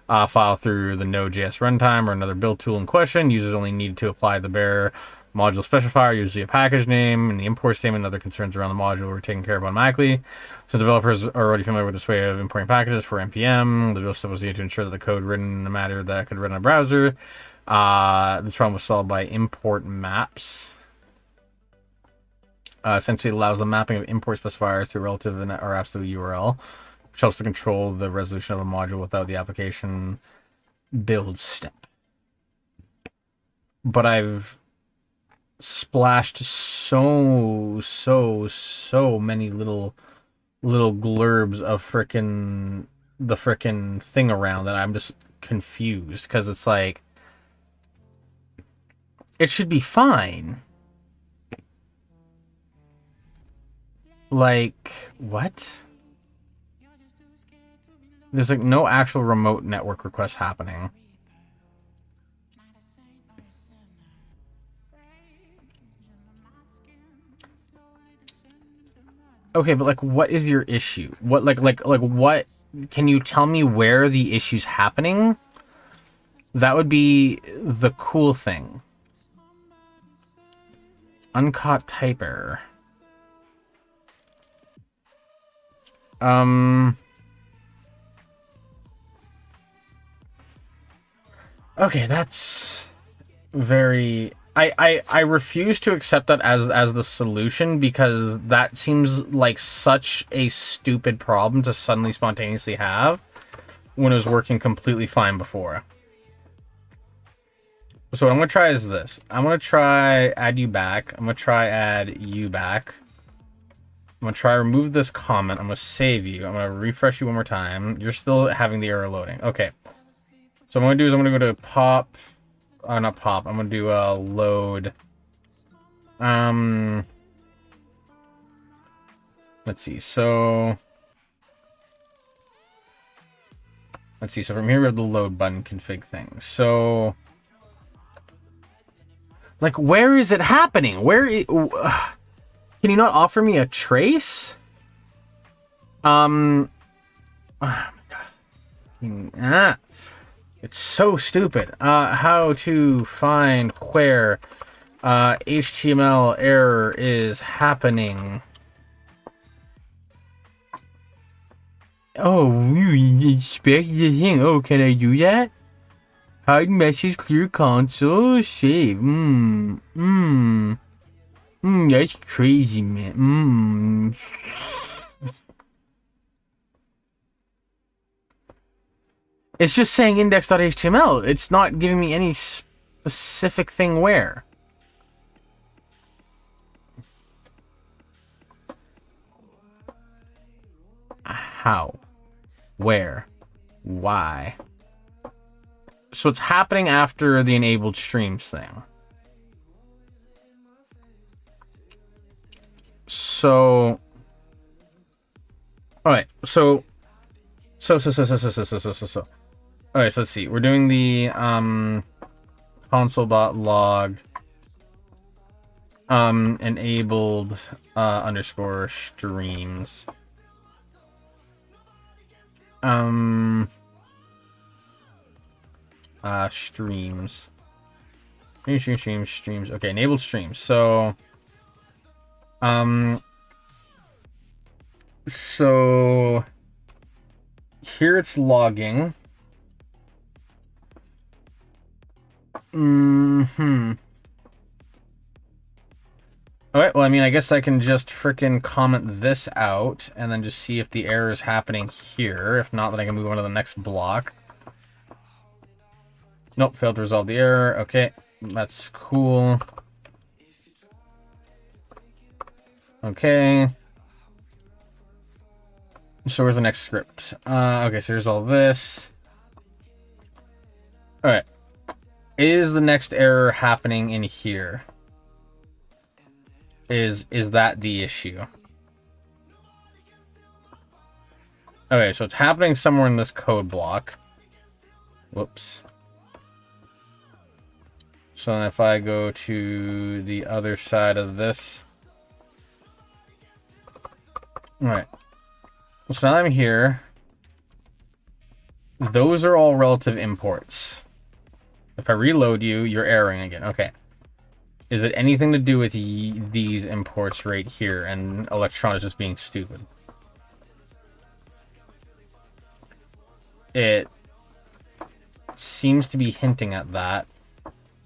file through the Node.js runtime or another build tool in question. Users only needed to apply the bare module specifier, usually a package name, and the import statement and other concerns around the module were taken care of automatically. So developers are already familiar with this way of importing packages for NPM. The build step was needed to ensure that the code written in a manner that could run on a browser. This problem was solved by import maps. Essentially, it allows the mapping of import specifiers to a relative or absolute URL, which helps to control the resolution of a module without the application build step. But I've splashed so many little blurbs of the frickin' thing around that I'm just confused, because it's like it should be fine. Like, what? There's like no actual remote network requests happening. Okay, but like, what is your issue? What, like, what? Can you tell me where the issue's happening? That would be the cool thing. Uncaught type error. Okay, that's very... I refuse to accept that as the solution, because that seems like such a stupid problem to suddenly spontaneously have when it was working completely fine before. So what I'm going to try is this. I'm going to try add you back. I'm going to try add you back. I'm going to try remove this comment. I'm going to save you. I'm going to refresh you one more time. You're still having the error loading. Okay. So what I'm going to do is I'm going to go to pop... not pop. I'm going to do load. Let's see. So from here we have the load button config thing. So, like, where is it happening? Can you not offer me a trace? Oh my god. It's so stupid. How to find where HTML error is happening. Oh, you expect the thing. Oh, can I do that? Hide message, clear console, save. That's crazy, man. It's just saying index.html. It's not giving me any specific thing where? How? Where? Why? So it's happening after the enabled streams thing. So... Alright, so... Alright, so let's see. We're doing the, console.log enabled underscore streams. Streams. Streams. Okay, enabled streams. So here it's logging. Alright, well, I mean, I guess I can just frickin' comment this out and then just see if the error is happening here. If not, then I can move on to the next block. Nope, failed to resolve the error. Okay, that's cool. Okay. So where's the next script? Okay, so here's all this. Alright. Is the next error happening in here? Is that the issue? Okay, so it's happening somewhere in this code block. Whoops. So if I go to the other side of this. Alright. So now I'm here. Those are all relative imports. If I reload you, you're erroring again. Okay. Is it anything to do with these imports right here and Electron is just being stupid? It seems to be hinting at that.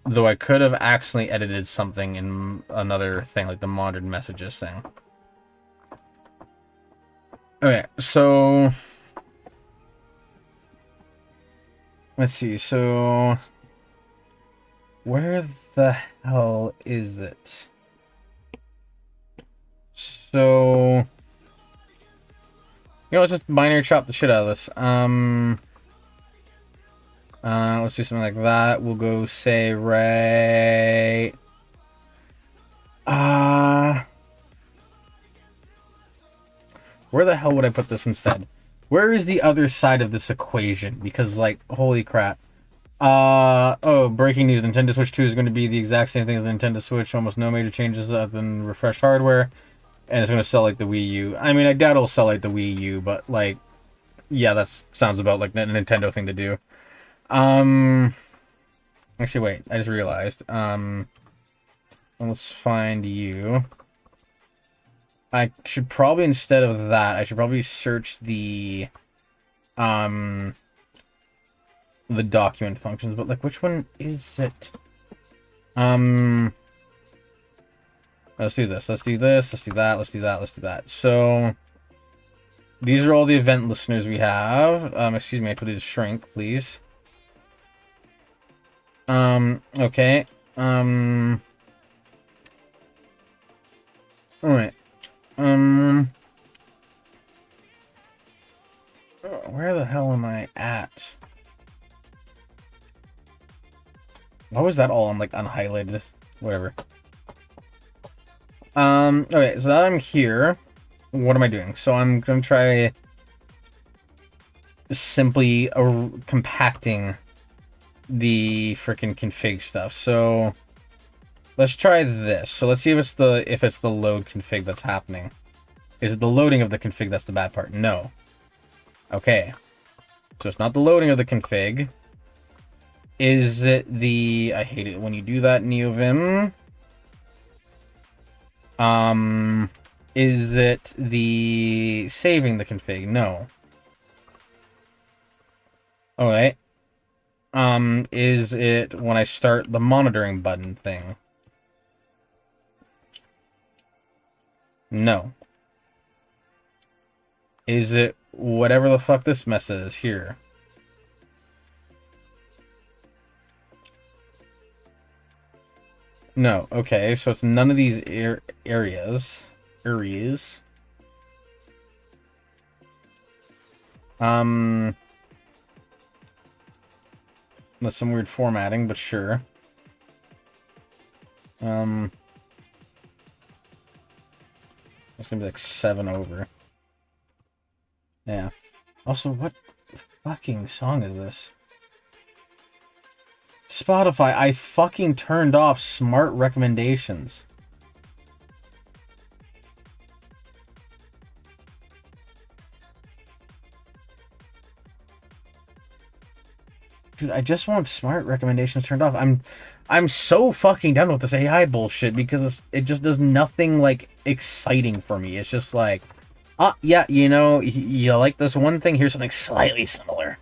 Though I could have accidentally edited something in another thing, like the monitored messages thing. Okay, so... Let's see, so... Where the hell is it? So... You know, let's just binary chop the shit out of this. Let's do something like that. We'll go say right... Where the hell would I put this instead? Where is the other side of this equation? Because, like, holy crap. Oh, breaking news. Nintendo Switch 2 is going to be the exact same thing as the Nintendo Switch. Almost no major changes other than refreshed hardware. And it's going to sell like the Wii U. I mean, I doubt it'll sell like the Wii U, but, like, yeah, that sounds about like a Nintendo thing to do. Actually, wait. I just realized. Let's find you. I should probably, instead of that, I should probably search the document functions, but, like, which one is it? Let's do this, let's do this, let's do that, let's do that, let's do that. So, these are all the event listeners we have. Excuse me, I told you to shrink, please. Okay. Alright. Where the hell am I at? Why was that all on, like, unhighlighted? Whatever. Okay, so now I'm here. What am I doing? So I'm gonna try simply compacting the frickin' config stuff. So let's try this. So let's see if it's the load config that's happening. Is it the loading of the config that's the bad part? No. Okay. So it's not the loading of the config. Is it the... I hate it when you do that, NeoVim. Is it the saving the config? No. Alright. Is it when I start the monitoring button thing? No. Is it whatever the fuck this mess is here? No, okay, so it's none of these areas. That's some weird formatting, but sure. It's gonna be like 7 over. Yeah. Also, what fucking song is this? Spotify, I fucking turned off smart recommendations. Dude, I just want smart recommendations turned off. I'm so fucking done with this AI bullshit because it just does nothing like exciting for me. It's just like, yeah, you know, you like this one thing, here's something slightly similar.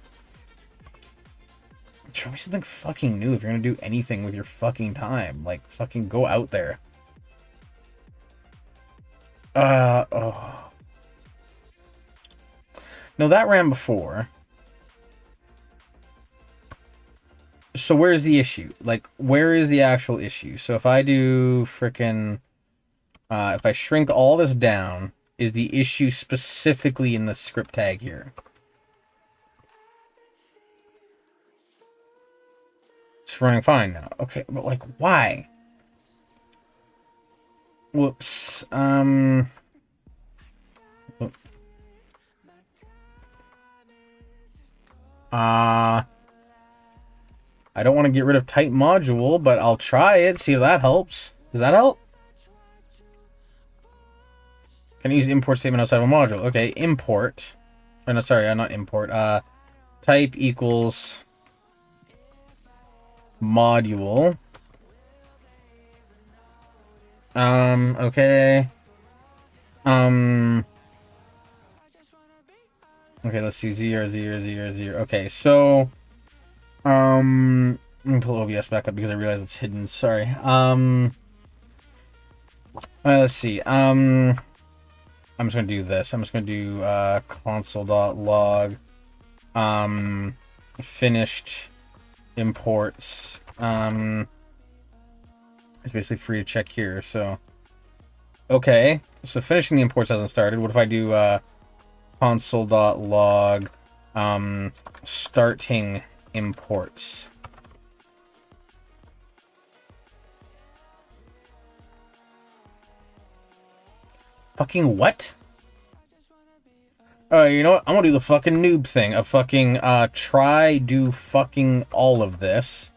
Show me something fucking new if you're gonna do anything with your fucking time. Like, fucking go out there. Oh. No, that ran before. So where's the issue? Like, where is the actual issue? So if I do frickin'... if I shrink all this down, is the issue specifically in the script tag here? It's running fine now. Okay, but like, why? Whoops. I don't want to get rid of type module, but I'll try it, see if that helps. Does that help? Can I use import statement outside of a module? Okay, import. Oh, no, sorry, not import. Type equals module. Okay. Okay, let's see. 0, 0, 0, 0. Okay, so... let me pull OBS back up because I realize it's hidden. Sorry. Let's see. I'm just gonna do this. I'm just gonna do console.log finished imports. It's basically free to check here. So okay, so finishing the imports hasn't started. What if I do console.log starting imports? Fucking what? You know what? I'm gonna do the fucking noob thing of fucking try do fucking all of this.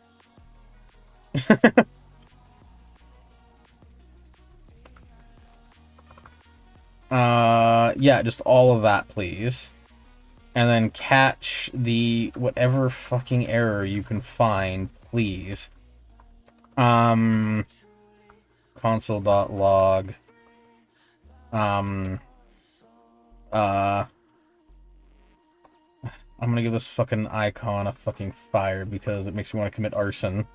Yeah, just all of that, please. And then catch the whatever fucking error you can find, please. Console.log. I'm gonna give this fucking icon a fucking fire because it makes me want to commit arson.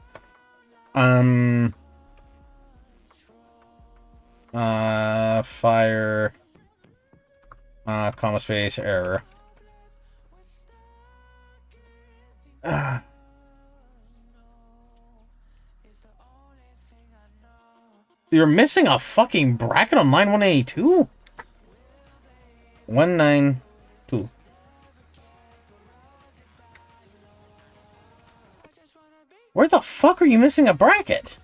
Fire, comma space, error. You're missing a fucking bracket on line 182? 192. Where the fuck are you missing a bracket?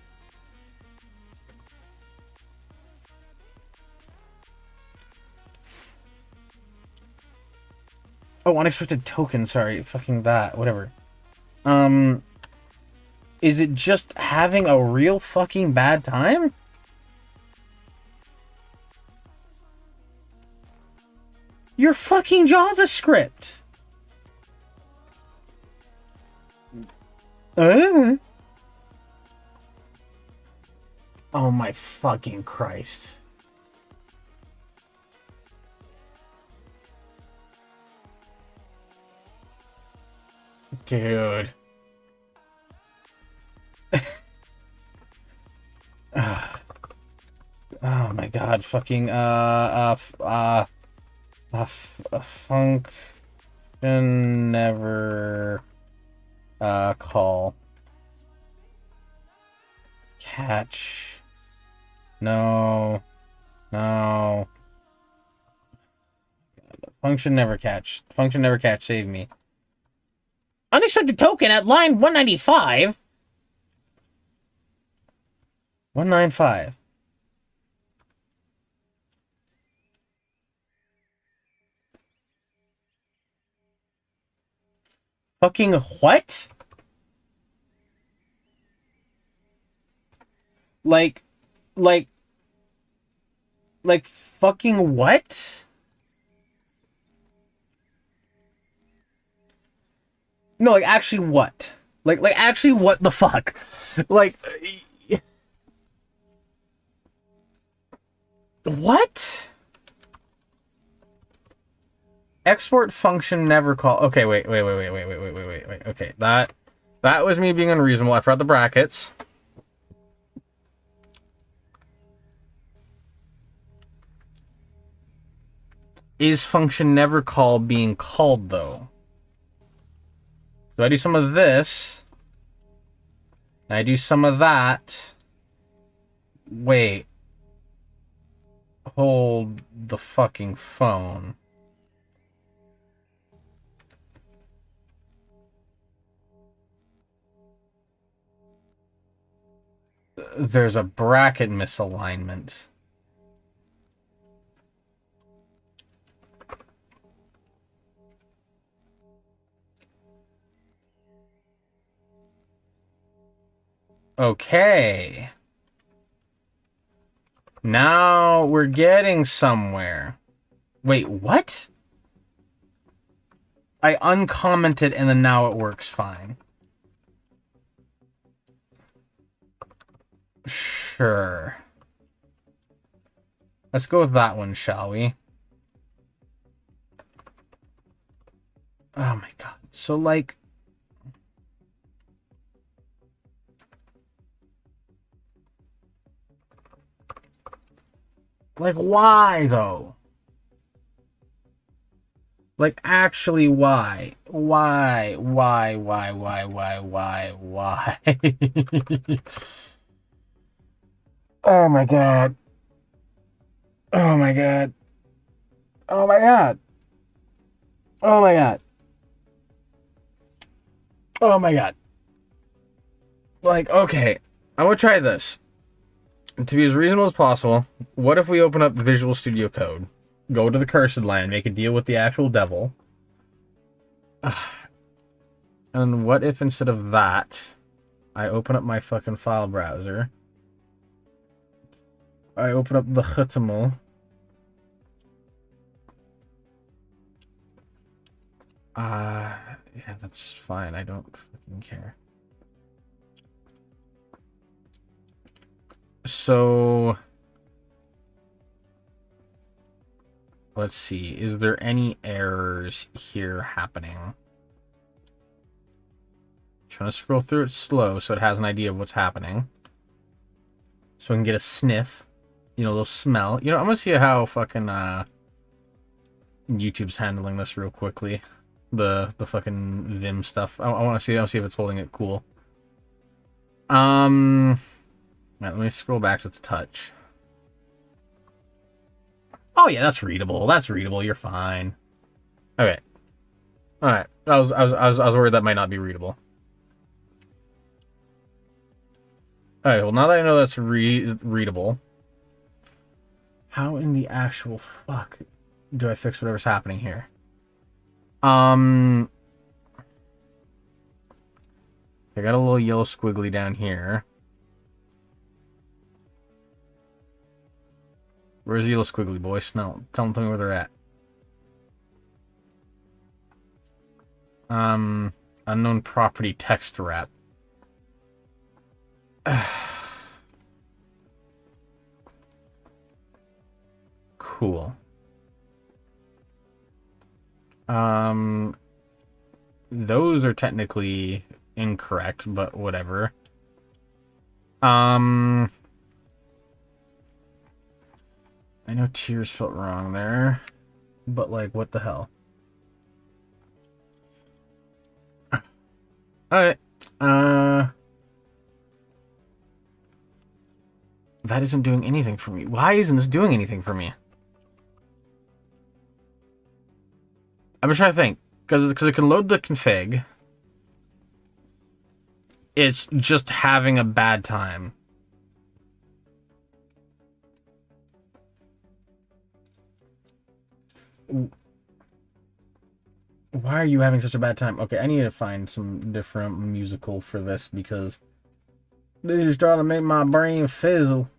Oh, unexpected token, sorry. Fucking that. Whatever. Is it just having a real fucking bad time? Your fucking JavaScript! Oh my fucking Christ. Dude. Oh my god, fucking, function never, call. Catch. No. No. Function never catch. Function never catch. Save me. Unexpected token at line 195. 195. Fucking what? Like fucking what? No, like actually what? Like actually what the fuck? Like what? Export function never call. Okay, wait. Okay, that was me being unreasonable. I forgot the brackets. Is function never call being called though? So I do some of this. And I do some of that. Wait. Hold the fucking phone. There's a bracket misalignment. Okay. Now we're getting somewhere. Wait, what? I uncommented and then now it works fine. Sure. Let's go with that one, shall we? Oh my god. So, like... Like, why, though? Like, actually, why? Why? Oh my god. Oh my god. Oh my god. Oh my god. Oh my god. Like, okay. I'm gonna try this. To be as reasonable as possible, what if we open up Visual Studio Code, go to the Cursed Land, make a deal with the actual devil, and what if instead of that, I open up my fucking file browser, I open up the HTML, yeah, that's fine, I don't fucking care. So, let's see, is there any errors here happening? Trying to scroll through it slow so it has an idea of what's happening. So I can get a sniff. You know, a little smell. You know, I'm gonna see how fucking YouTube's handling this real quickly. The fucking Vim stuff. I wanna see if it's holding it cool. Let me scroll back to the touch. Oh yeah, that's readable. That's readable. You're fine. Okay. Alright. I was worried that might not be readable. Alright, well now that I know that's readable, how in the actual fuck do I fix whatever's happening here? I got a little yellow squiggly down here. Where's the yellow squiggly, boys? No, tell me where they're at. Unknown property text wrap. Cool. Those are technically incorrect, but whatever. I know tears spelled wrong there, but like, what the hell? Alright, that isn't doing anything for me. Why isn't this doing anything for me? I'm just trying to think. Because it can load the config. It's just having a bad time. Why are you having such a bad time? Okay, I need to find some different musical for this because this is trying to make my brain fizzle.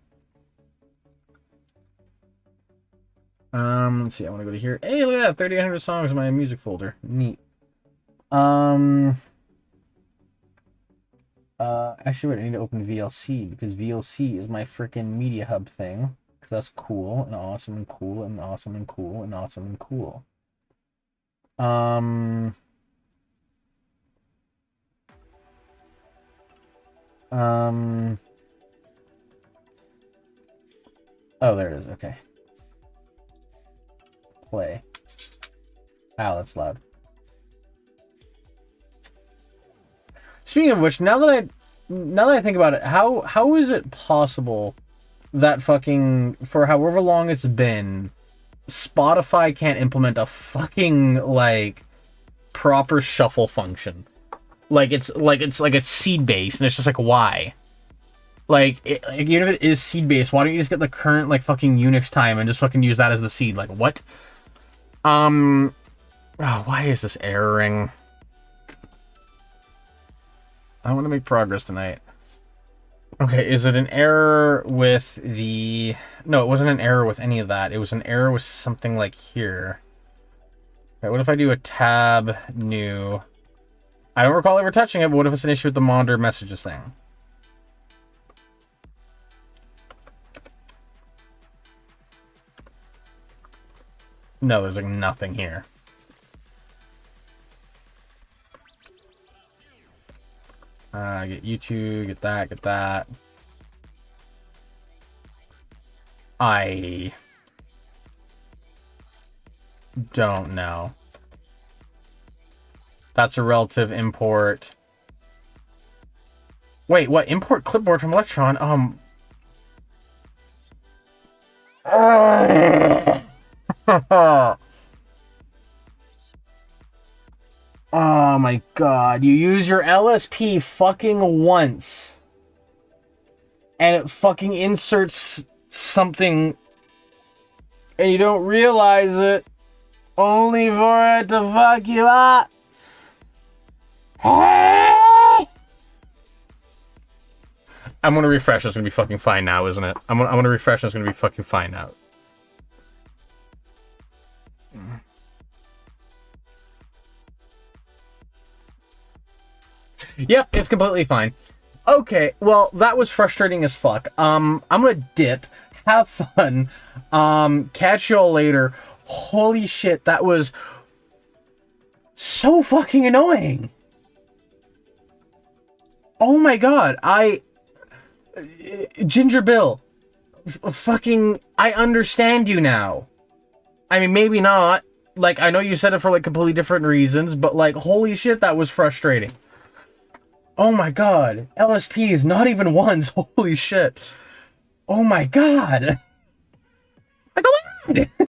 Let's see, I want to go to here. Hey, look at that, 3,800 songs in my music folder. Neat. Actually, wait, I need to open VLC because VLC is my freaking media hub thing. Because that's cool and awesome and cool and awesome and cool and awesome and cool. Oh, there it is. Okay. Play. Ow, that's loud. Speaking of which, now that I think about it, how is it possible that fucking, for however long it's been, Spotify can't implement a fucking, like, proper shuffle function? Like it's seed based, and it's just like, why? Like, even if it is seed based, why don't you just get the current, like, fucking Unix time and just fucking use that as the seed? Like, what? Oh, why is this erroring? I want to make progress tonight. Okay, is it an error with the... No, it wasn't an error with any of that. It was an error with something like here. Okay, what if I do a tab new? I don't recall ever touching it, but what if it's an issue with the monitor messages thing? No, there's like nothing here. Get YouTube, get that. I don't know. That's a relative import. Wait, what? Import clipboard from Electron? Oh my god, you use your LSP fucking once. And it fucking inserts something. And you don't realize it. Only for it to fuck you up. I'm gonna refresh, it's gonna be fucking fine now, isn't it? I'm gonna refresh, it's gonna be fucking fine now. Yep, it's completely fine. Okay, well, that was frustrating as fuck. I'm gonna dip. Have fun. Catch y'all later. Holy shit, that was so fucking annoying. Oh my god, Ginger Bill. Fucking, I understand you now. I mean, maybe not. Like, I know you said it for, like, completely different reasons, but, like, holy shit, that was frustrating. Oh my god. LSP is not even ones. Holy shit. Oh my god. Like, oh my god.